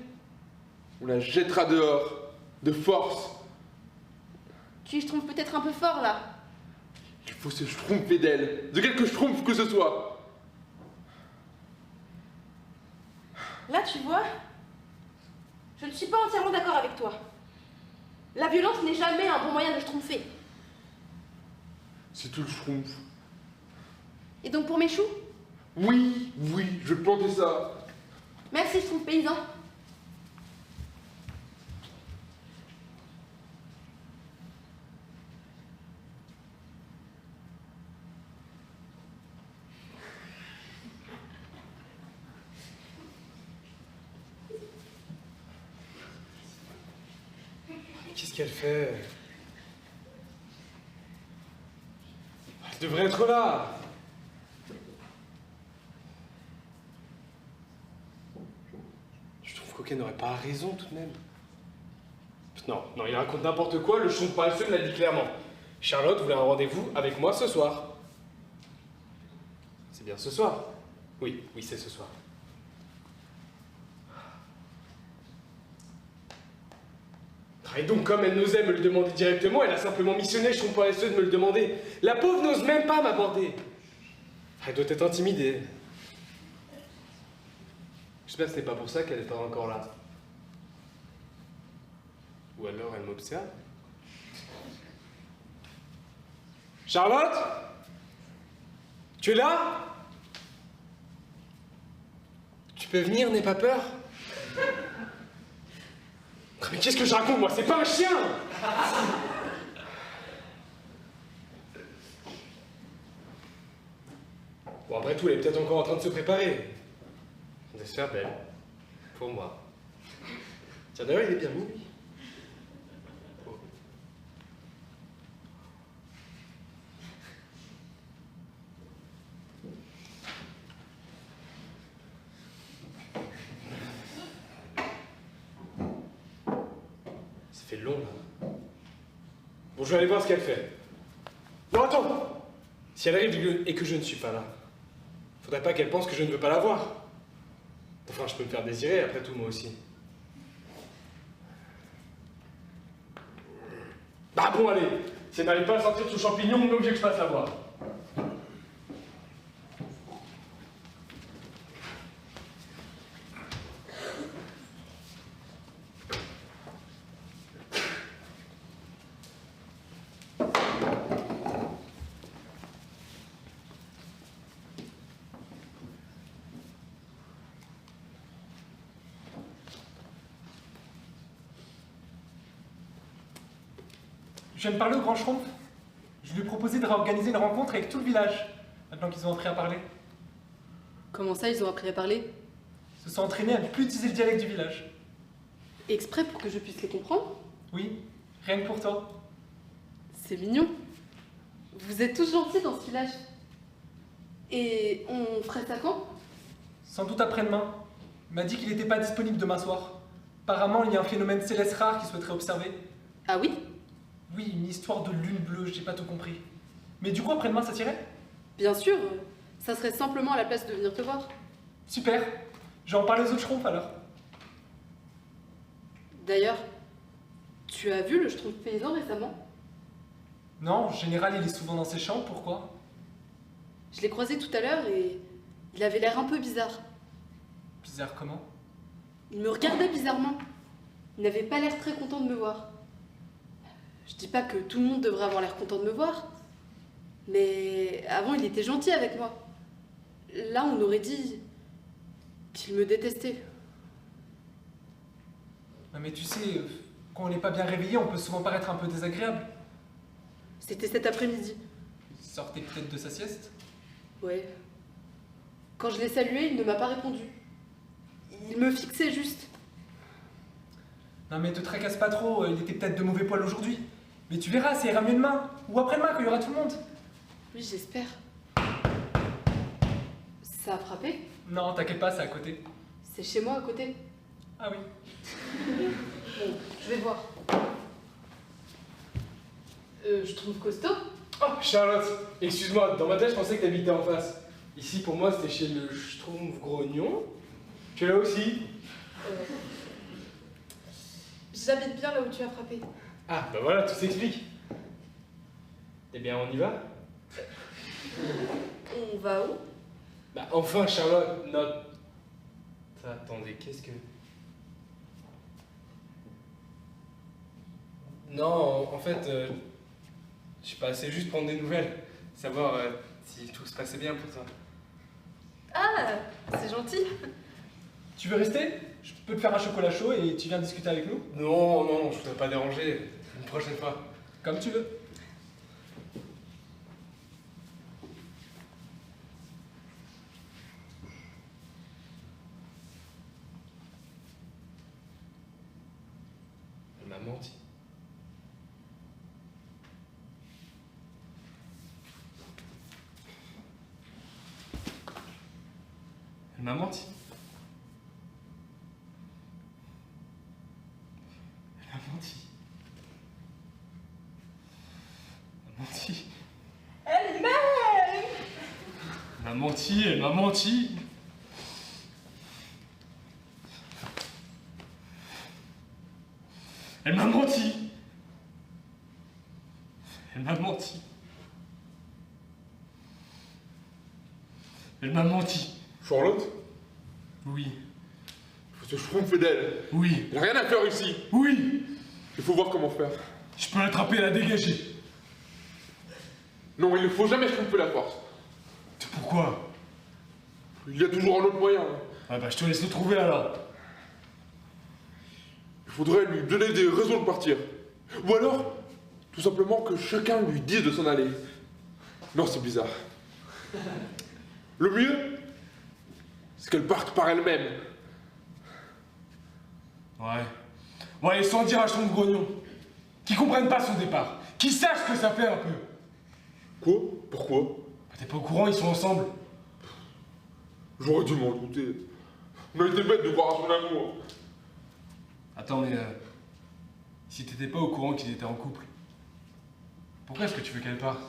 on la jettera dehors, de force. Tu je trouve peut-être un peu fort là. Il faut se schtroumpfer d'elle, de quelque schtroumpf que ce soit. Là, tu vois, je ne suis pas entièrement d'accord avec toi. La violence n'est jamais un bon moyen de schtroumpfer. C'est tout le schtroumpf. Et donc pour mes choux, Oui, je vais planter ça. merci, je trouve paysan. qu'est-ce qu'elle fait? Elle devrait être là. Je trouve qu'Oken n'aurait pas raison tout de même. Non, non, il raconte n'importe quoi, le schtroumpf paresseux me l'a dit clairement. Charlotte voulait un rendez-vous avec moi ce soir. C'est bien ce soir? Oui, oui, c'est ce soir. Et donc, comme elle n'osait me le demander directement, elle a simplement missionné le schtroumpf paresseux de me le demander. La pauvre n'ose même pas m'aborder. Elle doit être intimidée. J'espère que ce n'est pas pour ça qu'elle n'est pas encore là. Ou alors elle m'observe. Charlotte? Tu es là? Tu peux venir, n'aie pas peur? Mais qu'est-ce que je raconte, moi? C'est pas un chien! Bon, après tout, elle est peut-être encore en train de se préparer. De se faire belle. Pour moi. Tiens, d'ailleurs, il est bien mis, lui. Oh. Ça fait long, là. Bon, je vais aller voir ce qu'elle fait. Non, attends! Si elle arrive et que je ne suis pas là, faudrait pas qu'elle pense que je ne veux pas la voir. Enfin, je peux me faire désirer, après tout, moi aussi. Bah bon, allez. Si elle n'arrive pas à sortir de ce champignon, on est obligé que je passe la voir. Je viens de parler au grand Schtroumpf. Je lui ai proposé de réorganiser une rencontre avec tout le village, maintenant qu'ils ont appris à parler. Comment ça, ils ont appris à parler? Ils se sont entraînés à ne plus utiliser le dialecte du village. Exprès pour que je puisse les comprendre? Oui, rien que pour toi. C'est mignon. Vous êtes tous gentils dans ce village. Et on ferait ça quand? Sans doute après-demain. Il m'a dit qu'il n'était pas disponible demain soir. Apparemment, il y a un phénomène céleste rare qu'il souhaiterait observer. Ah oui? Oui, une histoire de lune bleue, j'ai pas tout compris. Mais du coup, après-demain, ça t'irait? Bien sûr, ça serait simplement à la place de venir te voir. Super. Je vais en parler aux autres Schtroumpfs alors. D'ailleurs, tu as vu le Schtroumpf paysan récemment? Non, en général, il est souvent dans ses champs, pourquoi? Je l'ai croisé tout à l'heure et il avait l'air un peu bizarre. Bizarre comment? Il me regardait bizarrement. Il n'avait pas l'air très content de me voir. Je dis pas que tout le monde devrait avoir l'air content de me voir, mais avant il était gentil avec moi. Là, on aurait dit qu'il me détestait. Non mais tu sais, quand on n'est pas bien réveillé, on peut souvent paraître un peu désagréable. C'était cet après-midi. Il sortait peut-être de sa sieste? Ouais. Quand je l'ai salué, il ne m'a pas répondu. Il me fixait juste. Non mais te tracasse pas trop, il était peut-être de mauvais poil aujourd'hui. Mais tu verras, ça ira mieux demain, ou après-demain quand il y aura tout le monde. Oui, j'espère. Ça a frappé? Non, t'inquiète pas, c'est à côté. C'est chez moi à côté. Ah oui. Bon, je vais voir. Je trouve costaud. Oh, Charlotte, excuse-moi, dans ma tête, je pensais que t'habitais en face. Ici, pour moi, c'était chez le Schtroumpf Grognon. Tu es là aussi? J'habite bien là où tu as frappé. Ah, bah voilà, tout s'explique. Eh bien, on y va? On va où? Bah, enfin, Charlotte, notre... Attendez, qu'est-ce que... Non, en fait, je sais pas, c'est juste prendre des nouvelles. Savoir si tout se passait bien pour toi. Ah, c'est gentil. Tu veux rester? Je peux te faire un chocolat chaud et tu viens discuter avec nous? Non, non, je voudrais pas déranger. Une prochaine fois. Comme tu veux. Elle m'a menti. Elle m'a menti. Elle m'a menti. Elle m'a menti. Elle-même. Elle m'a menti, elle m'a menti. Elle m'a menti. Elle m'a menti. Elle m'a menti. Charlotte, Oui. faut se tromper d'elle. Oui. Il n'y a rien à faire ici. Oui. Il faut voir comment faire. Je peux l'attraper et la dégager. Non, il ne faut jamais tromper la force. Pourquoi? Il y a toujours un autre moyen. Ah bah je te laisse le trouver alors. Il faudrait lui donner des raisons de partir. Ou alors, tout simplement que chacun lui dise de s'en aller. Non, c'est bizarre. Le mieux, c'est qu'elle parte par elle-même. Ouais. Ouais, et sans dire à son grognon. Qui comprennent pas son départ. Qui sachent ce que ça fait un peu. Quoi? Pourquoi? Bah, t'es pas au courant, ils sont ensemble. J'aurais dû m'en douter. On a été bête de voir à son amour. Attends, mais si t'étais pas au courant qu'ils étaient en couple, pourquoi est-ce que tu veux qu'elle parte?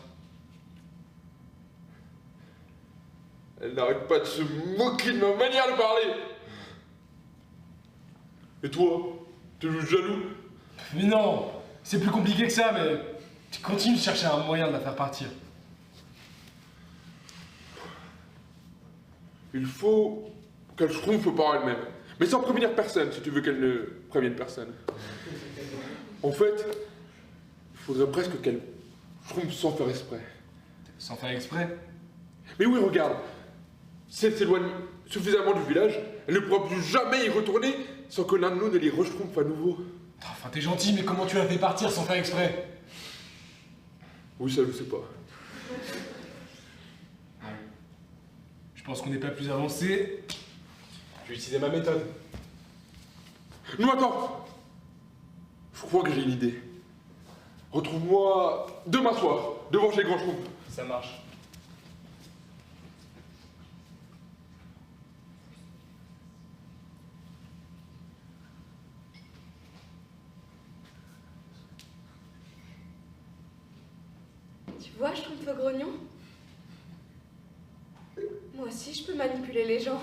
Elle n'arrête pas de se moquer de ma manière de parler. Et toi? T'es juste jaloux? Mais non, c'est plus compliqué que ça, mais tu continues de chercher un moyen de la faire partir. Il faut qu'elle se trompe par elle-même. Mais sans prévenir personne, si tu veux qu'elle ne prévienne personne. En fait, il faudrait presque qu'elle se trompe sans faire exprès. Sans faire exprès. Mais oui, regarde. Si elle s'éloigne suffisamment du village, elle ne pourra plus jamais y retourner sans que l'un de nous ne l'y retrompe à nouveau. Enfin, t'es gentil, mais comment tu la fais partir sans faire exprès? Oui, ça je sais pas. Je pense qu'on n'est pas plus avancé. Je vais utiliser ma méthode. Non, attends. Je crois que j'ai une idée. Retrouve-moi demain soir, devant chez Grand Schtroumpf. Ça marche. Tu vois, je trouve grognon. Moi aussi, je peux manipuler les gens.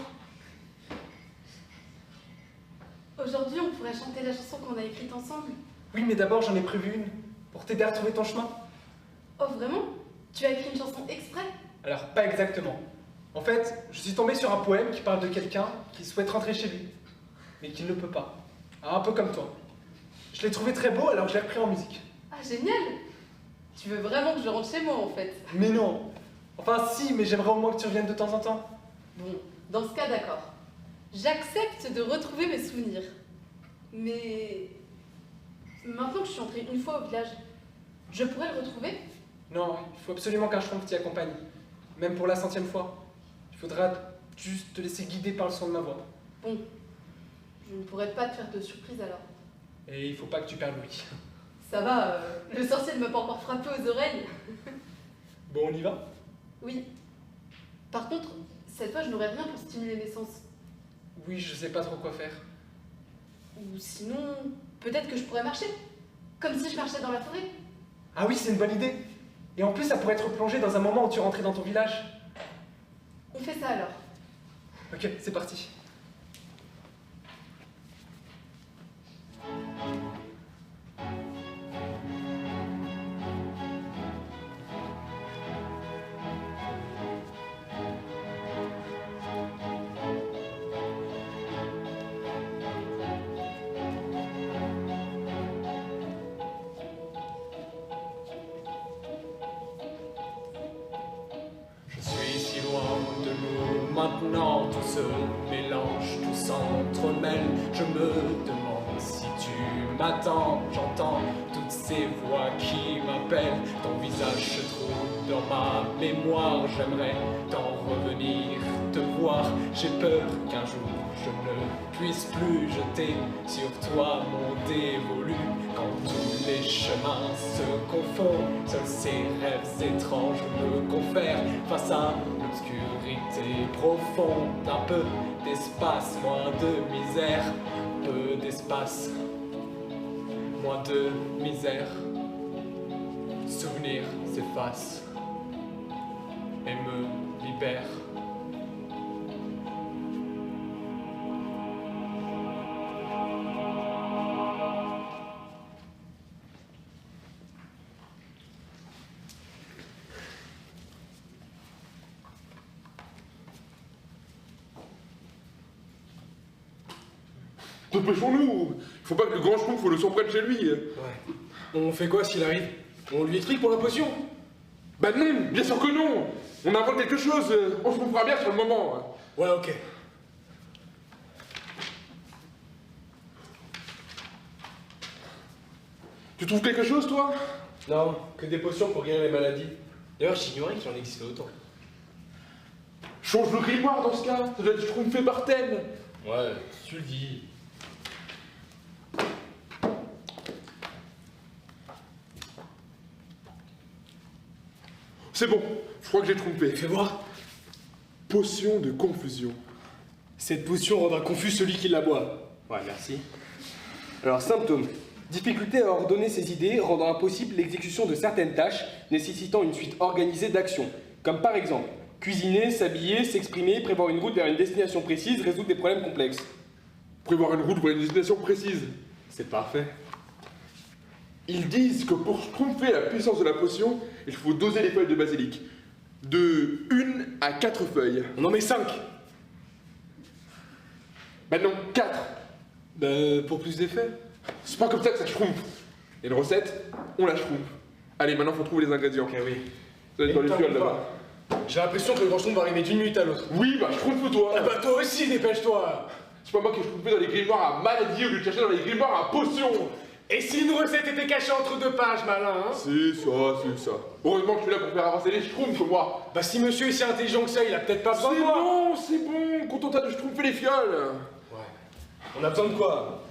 Aujourd'hui, on pourrait chanter la chanson qu'on a écrite ensemble. Oui, mais d'abord, j'en ai prévu une, pour t'aider à trouver ton chemin. Oh, vraiment? Tu as écrit une chanson exprès? Alors, pas exactement. En fait, je suis tombé sur un poème qui parle de quelqu'un qui souhaite rentrer chez lui, mais qui ne le peut pas. Un peu comme toi. Je l'ai trouvé très beau, alors je l'ai repris en musique. Ah, génial! Tu veux vraiment que je rentre chez moi, en fait? Mais non. Enfin, si, mais j'aimerais au moins que tu reviennes de temps en temps. Bon, dans ce cas, d'accord. J'accepte de retrouver mes souvenirs. Mais... maintenant que je suis entrée une fois au village, je pourrais le retrouver? Non, il faut absolument qu'un schtroumpf t'y accompagne. Même pour la 100e fois. Il faudra juste te laisser guider par le son de ma voix. Bon, je ne pourrais pas te faire de surprise alors. Et il faut pas que tu perdes Louis. Ça va, le sorcier ne m'a pas encore frappé aux oreilles. Bon, on y va? Oui. Par contre, cette fois, je n'aurai rien pour stimuler mes sens. Oui, je sais pas trop quoi faire. Ou sinon, peut-être que je pourrais marcher. Comme si je marchais dans la forêt. Ah oui, c'est une bonne idée. Et en plus, ça pourrait être plongé dans un moment où tu rentrais dans ton village. On fait ça alors. Ok, c'est parti. Je suis si loin de nous maintenant, tout se mélange, tout s'entremêle. Je me demande si tu m'attends, j'entends toutes ces voix qui m'appellent. Ton visage se trouve dans ma mémoire, j'aimerais t'en revenir, te voir. J'ai peur qu'un jour je ne puisse plus jeter sur toi mon dévolu. Quand tous les chemins se confondent, seuls ces rêves étranges me confèrent face à L'obscurité profonde, un peu d'espace, moins de misère. Peu d'espace, moins de misère. Souvenirs s'effacent et me libèrent. Dépêchons-nous. Il faut pas que le grand schtroumpf le surprenne chez lui. Ouais. On fait quoi s'il arrive? On lui explique pour la potion? Bah non, bien sûr que non. On invente quelque chose, on se trouvera bien sur le moment. Ouais, ok. Tu trouves quelque chose, toi? Non, que des potions pour guérir les maladies. D'ailleurs, j'ignorais qu'il en existait autant. Change le grimoire dans ce cas. Ça doit être schtroumpfé par thème. Ouais, tu le dis. C'est bon, je crois que j'ai trompé. Fais voir. Potion de confusion. Cette potion rendra confus celui qui la boit. Ouais, merci. Alors, symptômes. Difficulté à ordonner ses idées, rendant impossible l'exécution de certaines tâches nécessitant une suite organisée d'actions. Comme par exemple, cuisiner, s'habiller, s'exprimer, prévoir une route vers une destination précise, résoudre des problèmes complexes. Prévoir une route pour une destination précise. C'est parfait. Ils disent que pour schtroumpfer la puissance de la potion, il faut doser les feuilles de basilic. De 1 à 4 feuilles. On en met 5. Bah non, 4. Bah, pour plus d'effet. C'est pas comme ça que ça schtroumpfe. Et une recette, on la schtroumpfe. Allez, maintenant faut trouver les ingrédients. Ok, oui. Ça va être dans les fioles là-bas. J'ai l'impression que le grand schtroumpf va arriver d'une minute à l'autre. Oui, bah schtroumpfe-toi. Ah bah toi aussi, dépêche-toi. C'est pas moi qui ai schtroumpfé dans les grimoires à maladie au lieu de chercher dans les grimoires à potions. Et si une recette était cachée entre deux pages, malin, hein? C'est ça. Heureusement que je suis là pour faire avancer les schtroumpfs, moi. Bah si monsieur est si intelligent que ça, il a peut-être pas besoin de moi. C'est bon, contente de schtroumpfer les fioles. Ouais. On a besoin de quoi?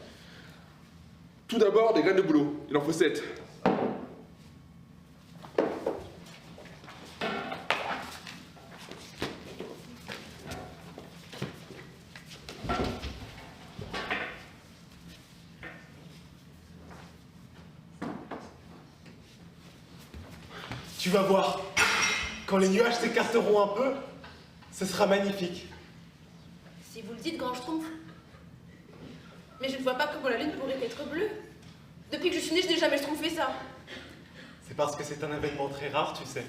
Tout d'abord, des graines de bouleau. Il en faut 7. Tu vas voir, quand les nuages s'écarteront un peu, ce sera magnifique. Si vous le dites, grand schtroumpf. Mais je ne vois pas comment la lune pourrait être bleue. Depuis que je suis née, je n'ai jamais schtroumpfé ça. C'est parce que c'est un événement très rare, tu sais.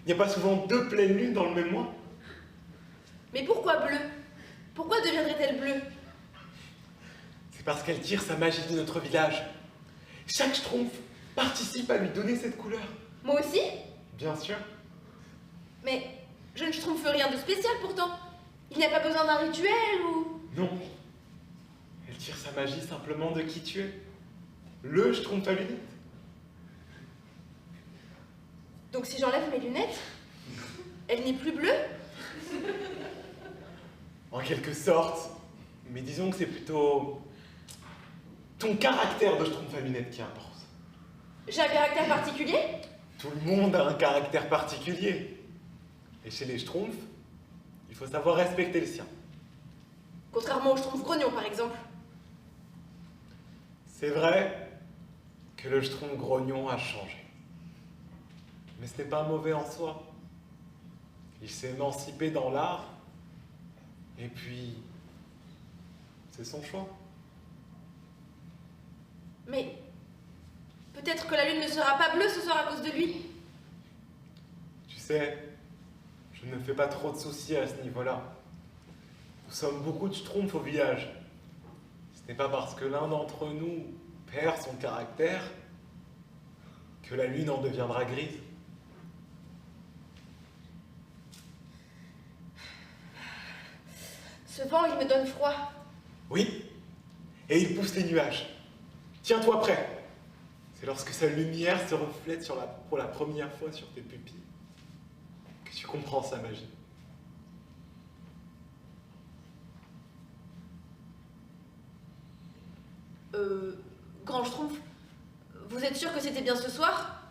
Il n'y a pas souvent 2 pleines lunes dans le même mois. Mais pourquoi bleue? Pourquoi deviendrait-elle bleue? C'est parce qu'elle tire sa magie de notre village. Chaque schtroumpf participe à lui donner cette couleur. Moi aussi? Bien sûr. Mais je ne schtroumpfe rien de spécial pourtant. Il n'y a pas besoin d'un rituel ou... Non. Elle tire sa magie simplement de qui tu es. Le schtroumpf à lunettes. Donc si j'enlève mes lunettes, elle n'est plus bleue? En quelque sorte. Mais disons que c'est plutôt ton caractère de schtroumpf à lunettes qui importe. J'ai un caractère particulier? Tout le monde a un caractère particulier. Et chez les schtroumpfs, il faut savoir respecter le sien. Contrairement au schtroumpf grognon par exemple. C'est vrai que le schtroumpf grognon a changé. Mais ce n'est pas mauvais en soi. Il s'est émancipé dans l'art. Et puis, c'est son choix. Mais peut-être que la lune ne sera pas bleue ce soir à cause de lui. Tu sais, je ne me fais pas trop de soucis à ce niveau-là. Nous sommes beaucoup de schtroumpfs au village. Ce n'est pas parce que l'un d'entre nous perd son caractère que la lune en deviendra grise. Ce vent, il me donne froid. Oui, et il pousse les nuages. Tiens-toi prêt. C'est lorsque sa lumière se reflète pour la première fois sur tes pupilles que tu comprends sa magie. Grand schtroumpf, vous êtes sûr que c'était bien ce soir?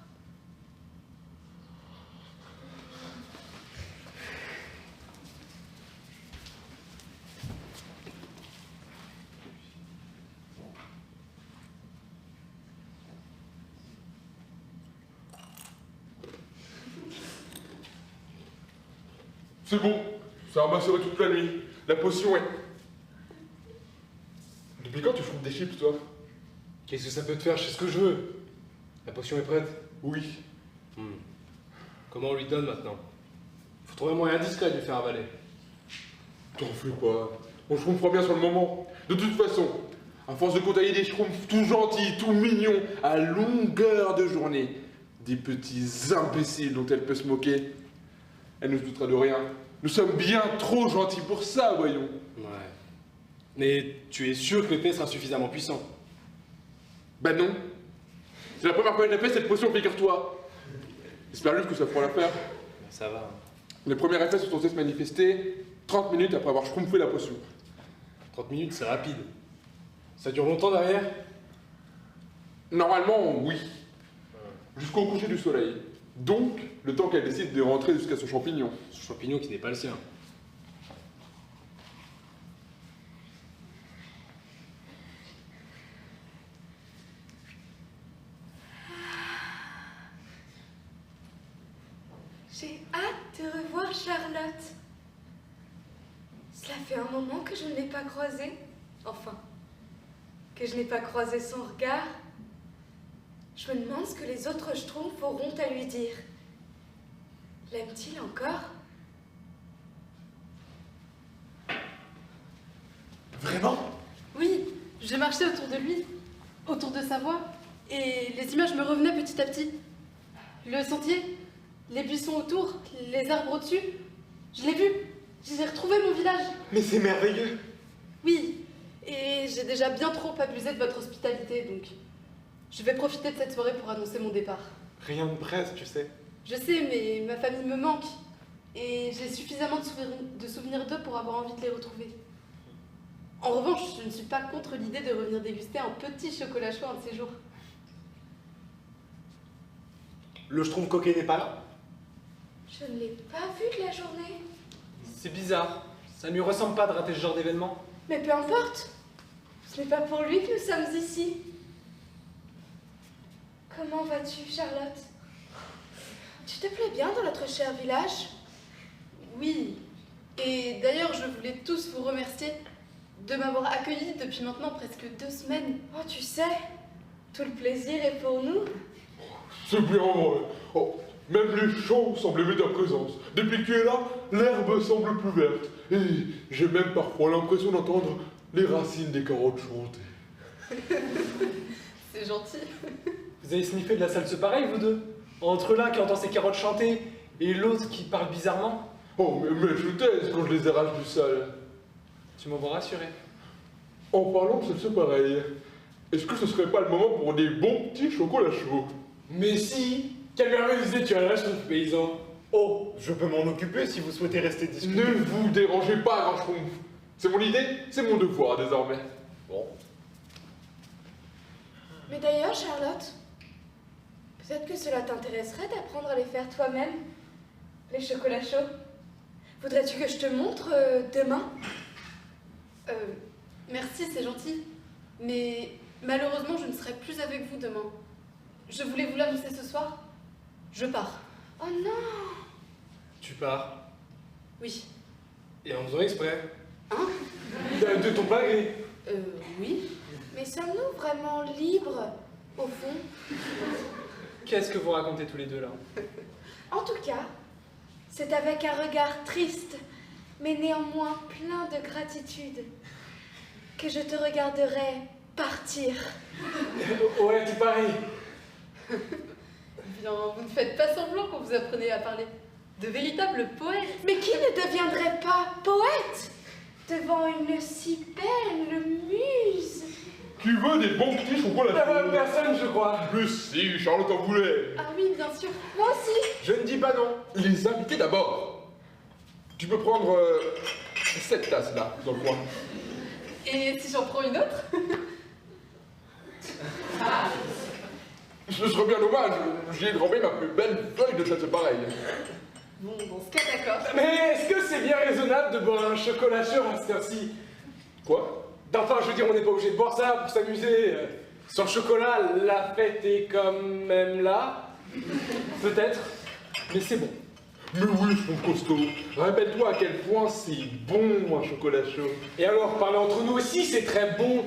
C'est bon, ça va m'assurer toute la nuit. La potion est... Depuis quand tu chauffes des chips, toi? Qu'est-ce que ça peut te faire? Je sais ce que je veux. La potion est prête? Oui. Comment on lui donne maintenant? Faut trouver un moyen discret de lui faire avaler. T'en fais pas. On schtroumpfera bien sur le moment. De toute façon, à force de côtoyer des schtroumpfs tout gentils, tout mignons, à longueur de journée, des petits imbéciles dont elle peut se moquer, elle ne se doutera de rien. Nous sommes bien trop gentils pour ça, voyons. Ouais. Mais tu es sûr que l'épée sera suffisamment puissant? Bah non. C'est la première fois qu'elle a fait cette potion, figure-toi. J'espère juste que ça pourra la faire. Ça va. Les premiers effets se sont censés se manifester 30 minutes après avoir schtroumpfé la potion. 30 minutes, c'est rapide. Ça dure longtemps derrière? Normalement, oui. Jusqu'au coucher du soleil. Donc, le temps qu'elle décide de rentrer jusqu'à ce champignon. Ce champignon qui n'est pas le sien. J'ai hâte de revoir Charlotte. Cela fait un moment que je ne l'ai pas croisée. Enfin, que je n'ai pas croisé son regard. Je me demande ce que les autres schtroumpfs auront à lui dire. L'aime-t-il encore? Vraiment? Oui, je marchais autour de lui, autour de sa voix, et les images me revenaient petit à petit. Le sentier, les buissons autour, les arbres au-dessus. Je l'ai vu, j'ai retrouvé mon village. Mais c'est merveilleux. Oui, et j'ai déjà bien trop abusé de votre hospitalité, donc je vais profiter de cette soirée pour annoncer mon départ. Rien ne presse, tu sais. Je sais, mais ma famille me manque, et j'ai suffisamment de souvenirs d'eux pour avoir envie de les retrouver. En revanche, je ne suis pas contre l'idée de revenir déguster un petit chocolat chaud un de ces jours. Le schtroumpf coquet n'est pas là? Je ne l'ai pas vu de la journée. C'est bizarre. Ça ne lui ressemble pas de rater ce genre d'événement. Mais peu importe. Ce n'est pas pour lui que nous sommes ici. Comment vas-tu, Charlotte? Tu te plais bien dans notre cher village? Oui, et d'ailleurs, je voulais tous vous remercier de m'avoir accueilli depuis maintenant presque 2 semaines. Oh, tu sais, tout le plaisir est pour nous. C'est bien vrai. Oh, même les champs semblent aimer ta présence. Depuis que tu es là, l'herbe semble plus verte. Et j'ai même parfois l'impression d'entendre les racines des carottes chanter. C'est gentil. Vous avez sniffé de la salse pareille, vous deux? Entre l'un qui entend ses carottes chanter et l'autre qui parle bizarrement? Oh, mais je taise quand je les arrache du sol. Tu m'as rassuré. En parlant de salse pareille, est-ce que ce serait pas le moment pour des bons petits chocolats chauds? Mais si! Quelle merveilleuse idée tu as là, je trouve, paysan! Oh, je peux m'en occuper si vous souhaitez rester discuter. Ne vous dérangez pas, grand schtroumpf. C'est mon idée, c'est mon devoir désormais. Bon. Mais d'ailleurs, Charlotte, peut-être que cela t'intéresserait d'apprendre à les faire toi-même, les chocolats chauds. Voudrais-tu que je te montre demain? Merci, c'est gentil. Mais malheureusement, je ne serai plus avec vous demain. Je voulais vous l'annoncer ce soir. Je pars. Oh non! Tu pars. Oui. Et en faisant exprès. Hein? De ton pas gré. Oui. Mais sommes-nous vraiment libres, au fond? Qu'est-ce que vous racontez tous les deux là? En tout cas, c'est avec un regard triste, mais néanmoins plein de gratitude, que je te regarderai partir. Ouais, tu paries. Bien, vous ne faites pas semblant quand vous apprenez à parler. De véritables poètes. Mais qui ne deviendrait pas poète devant une si belle muse? Tu veux des bons petits chocolats chauds? Personne, je crois. Mais si, Charlotte en voulait. Ah oui, bien sûr. Moi aussi. Je ne dis pas non. Les invités d'abord. Tu peux prendre cette tasse là, dans le coin. Et si j'en prends une autre? Ce serait bien dommage, j'y ai trempé ma plus belle feuille de chasse pareille. Bon, dans ce cas, d'accord. Mais est-ce que c'est bien raisonnable de boire un chocolat chaud à cette heure-ci? Quoi? Enfin, je veux dire, on n'est pas obligé de boire ça pour s'amuser. Sans le chocolat, la fête est quand même là. Peut-être. Mais c'est bon. Mais oui, je trouve costaud. Rappelle-toi à quel point c'est bon un chocolat chaud. Et alors, parler entre nous aussi, c'est très bon.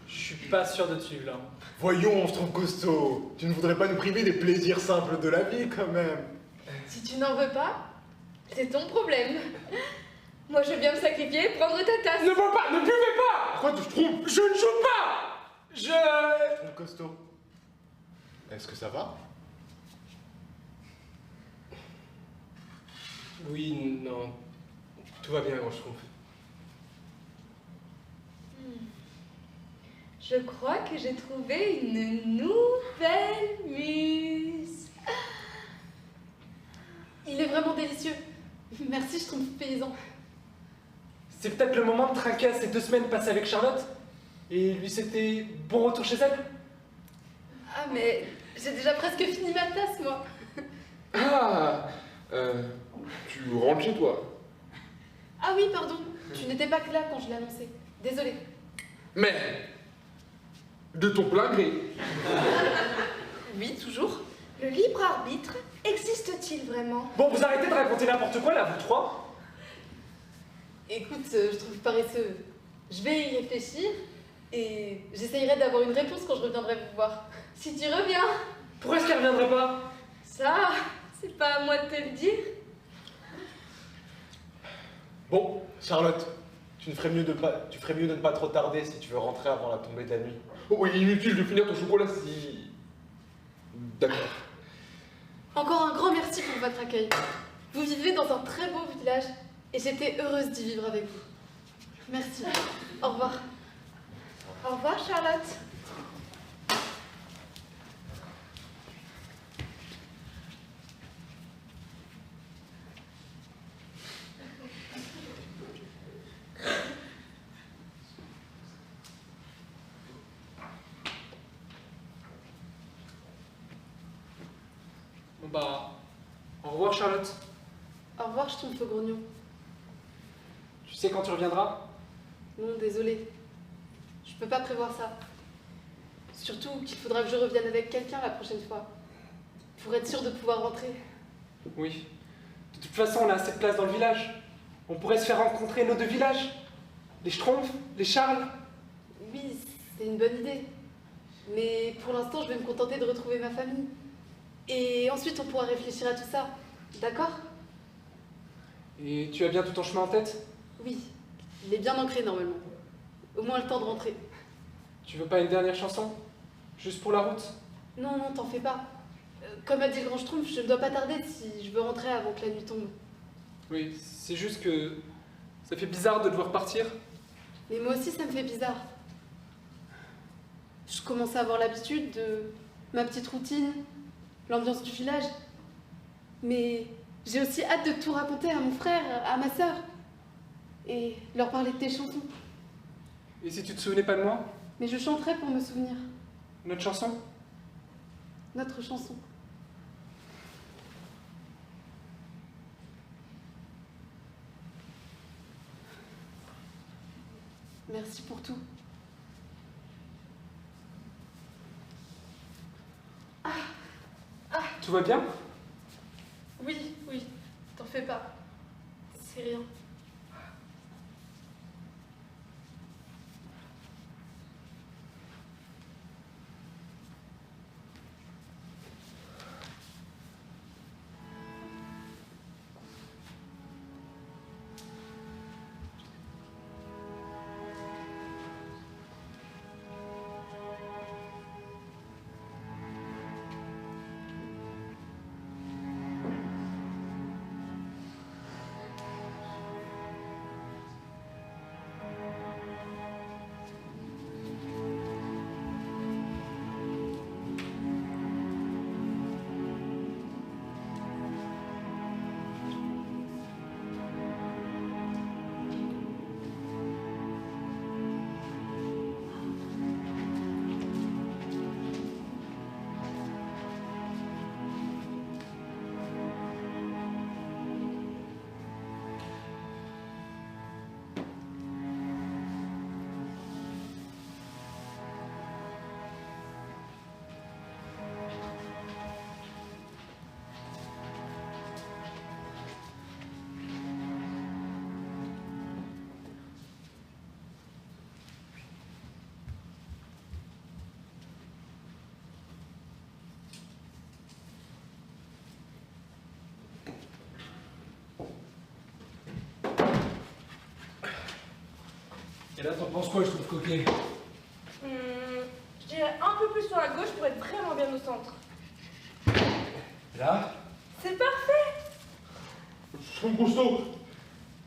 Je suis pas sûr de te suivre là. Voyons, je trouve costaud. Tu ne voudrais pas nous priver des plaisirs simples de la vie, quand même. Si tu n'en veux pas, c'est ton problème. Moi, je veux bien me sacrifier et prendre ta tasse. Ne bois pas, ne buvez pas. Pourquoi tu te trompes? Je ne joue pas. Je trouve costaud. Est-ce que ça va? Oui, non. Tout va bien, Grand Schtroumpf. Je crois que j'ai trouvé une nouvelle muse. Il est vraiment délicieux. Merci, je trouve paysan. C'est peut-être le moment de trinquer à ces 2 semaines passées avec Charlotte. Et lui, c'était bon retour chez elle. Ah, mais j'ai déjà presque fini ma tasse, moi. Ah, tu rentres chez toi. Ah oui, pardon. Tu n'étais pas là quand je l'ai annoncé. Désolée. Mais, de ton plein gré. Oui, toujours. Le libre arbitre existe-t-il vraiment? Bon, vous arrêtez de raconter n'importe quoi là, vous trois. Écoute, je trouve paresseux. Je vais y réfléchir et j'essayerai d'avoir une réponse quand je reviendrai vous voir. Si tu reviens, Pourquoi est-ce qu'elle reviendrait pas? ça, c'est pas à moi de te le dire. Bon, Charlotte, tu ferais mieux de ne pas trop tarder si tu veux rentrer avant la tombée de la nuit. Oh, oui, inutile de finir ton chocolat si... D'accord. Encore un grand merci pour votre accueil. Vous vivez dans un très beau village et j'étais heureuse d'y vivre avec vous. Merci. Au revoir. Au revoir, Charlotte. Bon bah, au revoir Charlotte. Au revoir, je tombe au grognon. Tu sais quand tu reviendras? Non, désolée. Je peux pas prévoir ça. Surtout qu'il faudra que je revienne avec quelqu'un la prochaine fois. Pour être sûre de pouvoir rentrer. Oui. De toute façon, on a assez de place dans le village. On pourrait se faire rencontrer nos 2 villages. Les Schtroumpfs, les Charles. Oui, c'est une bonne idée. Mais pour l'instant, je vais me contenter de retrouver ma famille. Et ensuite, on pourra réfléchir à tout ça. D'accord? Et tu as bien tout ton chemin en tête? Oui, il est bien ancré normalement. Au moins le temps de rentrer. Tu veux pas une dernière chanson? Juste pour la route? Non, non, t'en fais pas. Comme a dit le grand Schtroumpf, je ne dois pas tarder si je veux rentrer avant que la nuit tombe. Oui, c'est juste que ça fait bizarre de devoir partir. Mais moi aussi, ça me fait bizarre. Je commence à avoir l'habitude de ma petite routine, l'ambiance du village. Mais j'ai aussi hâte de tout raconter à mon frère, à ma sœur. Et leur parler de tes chansons. Et si tu te souvenais pas de moi? Mais je chanterai pour me souvenir. Notre chanson? Notre chanson. Merci pour tout. Tout va bien? Oui, oui, t'en fais pas. C'est rien. Et là, t'en penses quoi, je trouve coquet? Je dirais un peu plus sur la gauche pour être vraiment bien au centre. Là? C'est parfait. Son Cousteau,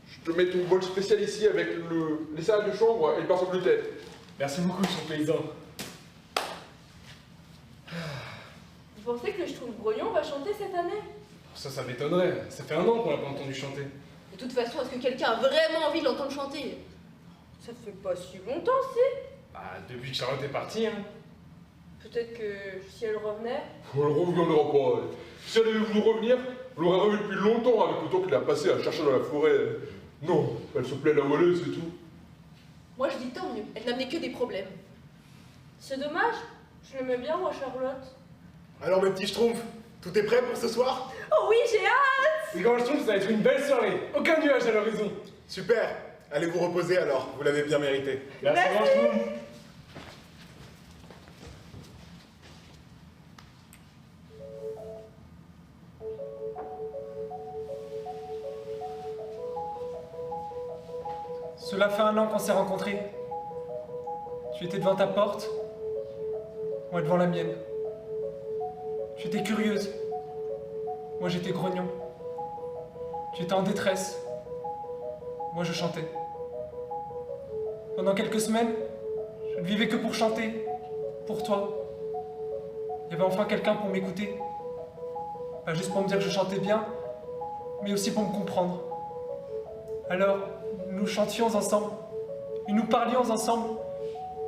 je te mets ton bol spécial ici avec les salades de chambre et le pain sans gluten. Merci beaucoup, son paysan. Vous pensez que le Schtroumpf grognon va chanter cette année? Ça m'étonnerait. Ça fait 1 an qu'on l'a pas entendu chanter. De toute façon, est-ce que quelqu'un a vraiment envie de l'entendre chanter? Ça fait pas si longtemps, si. Bah, depuis que Charlotte est partie, hein. Peut-être que si elle revenait... Elle ne reviendra pas. Si elle devait vous revenir, vous l'aurez revu depuis longtemps avec le temps qu'il a passé à chercher dans la forêt. Non, elle se plaît la volée, c'est tout. Moi, je dis tant mieux. Elle n'amenait que des problèmes. C'est dommage. Je l'aimais bien, moi, Charlotte. Alors mes petits schtroumpfs, tout est prêt pour ce soir? Oh oui, j'ai hâte. Les grands schtroumpfs, ça va être une belle soirée. Aucun nuage à l'horizon. Super. Allez vous reposer alors, vous l'avez bien mérité. Merci, grand schtroumpf. Cela fait 1 an qu'on s'est rencontrés. Tu étais devant ta porte, moi devant la mienne. Tu étais curieuse, moi j'étais grognon. Tu étais en détresse, moi je chantais. Pendant quelques semaines, je ne vivais que pour chanter, pour toi. Il y avait enfin quelqu'un pour m'écouter. Pas juste pour me dire que je chantais bien, mais aussi pour me comprendre. Alors, nous chantions ensemble, et nous parlions ensemble.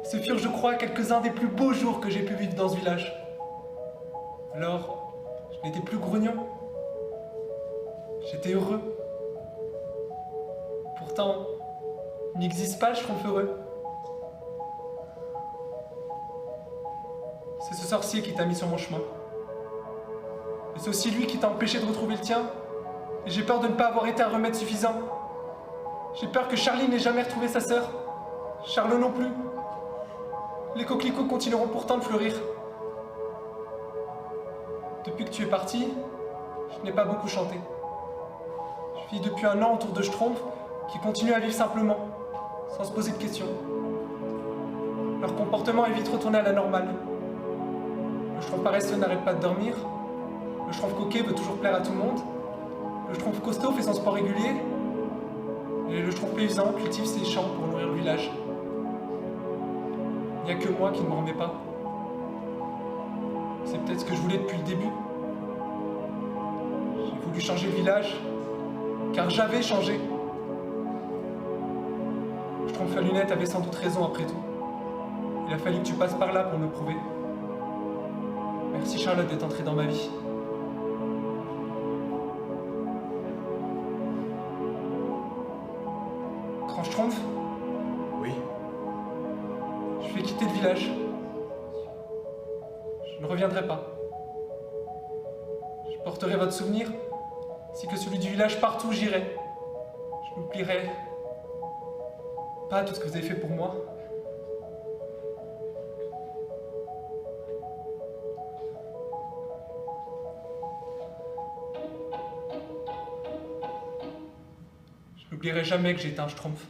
Ce furent, je crois, quelques-uns des plus beaux jours que j'ai pu vivre dans ce village. Alors, je n'étais plus grognon. J'étais heureux. Pourtant, il n'existe pas le Schtroumpf heureux. C'est ce sorcier qui t'a mis sur mon chemin. Et c'est aussi lui qui t'a empêché de retrouver le tien. Et j'ai peur de ne pas avoir été un remède suffisant. J'ai peur que Charlie n'ait jamais retrouvé sa sœur. Charlot non plus. Les coquelicots continueront pourtant de fleurir. Depuis que tu es parti, je n'ai pas beaucoup chanté. Je vis depuis 1 an autour de Schtroumpfs qui continuent à vivre simplement, sans se poser de questions. Leur comportement est vite retourné à la normale. Le Schtroumpf paresseux n'arrête pas de dormir. Le Schtroumpf coquet veut toujours plaire à tout le monde. Le Schtroumpf costaud fait son sport régulier. Et le Schtroumpf paysan cultive ses champs pour nourrir le village. Il n'y a que moi qui ne m'en remets pas. C'est peut-être ce que je voulais depuis le début. J'ai voulu changer le village, car j'avais changé. Le Schtroumpf à lunettes avait sans doute raison après tout. Il a fallu que tu passes par là pour me le prouver. Merci Charlotte d'être entrée dans ma vie. Grand Schtroumpf, Oui. je vais quitter le village. Je ne reviendrai pas. Je porterai votre souvenir, ainsi que celui du village partout où j'irai. Je n'oublierai pas tout ce que vous avez fait pour moi. Je n'oublierai jamais que j'étais un Schtroumpf.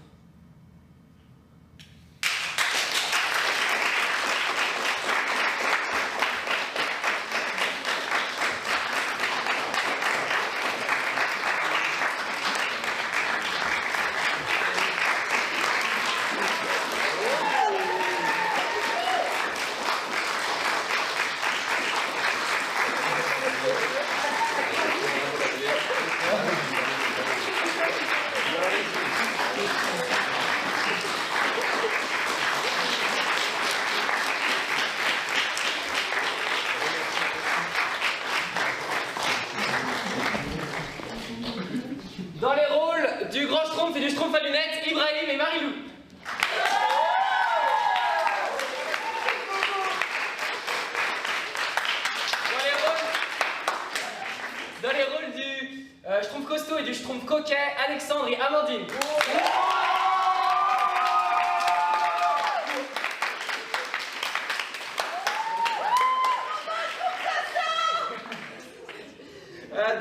Dans les rôles du grand Schtroumpf et du Schtroumpf à lunettes, Ibrahim et Marilou. Dans les rôles du Schtroumpf costaud et du Schtroumpf coquet, Alexandre et Amandine.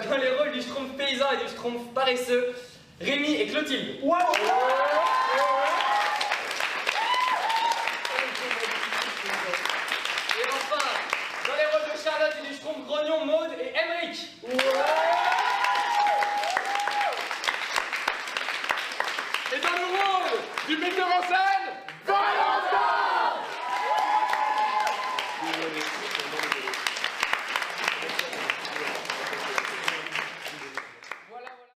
Dans les rôles du Schtroumpf paysan et du Schtroumpf paresseux, Rémi et Clotilde. Schtroumpf grognon Maud et Emmerich. Ouais.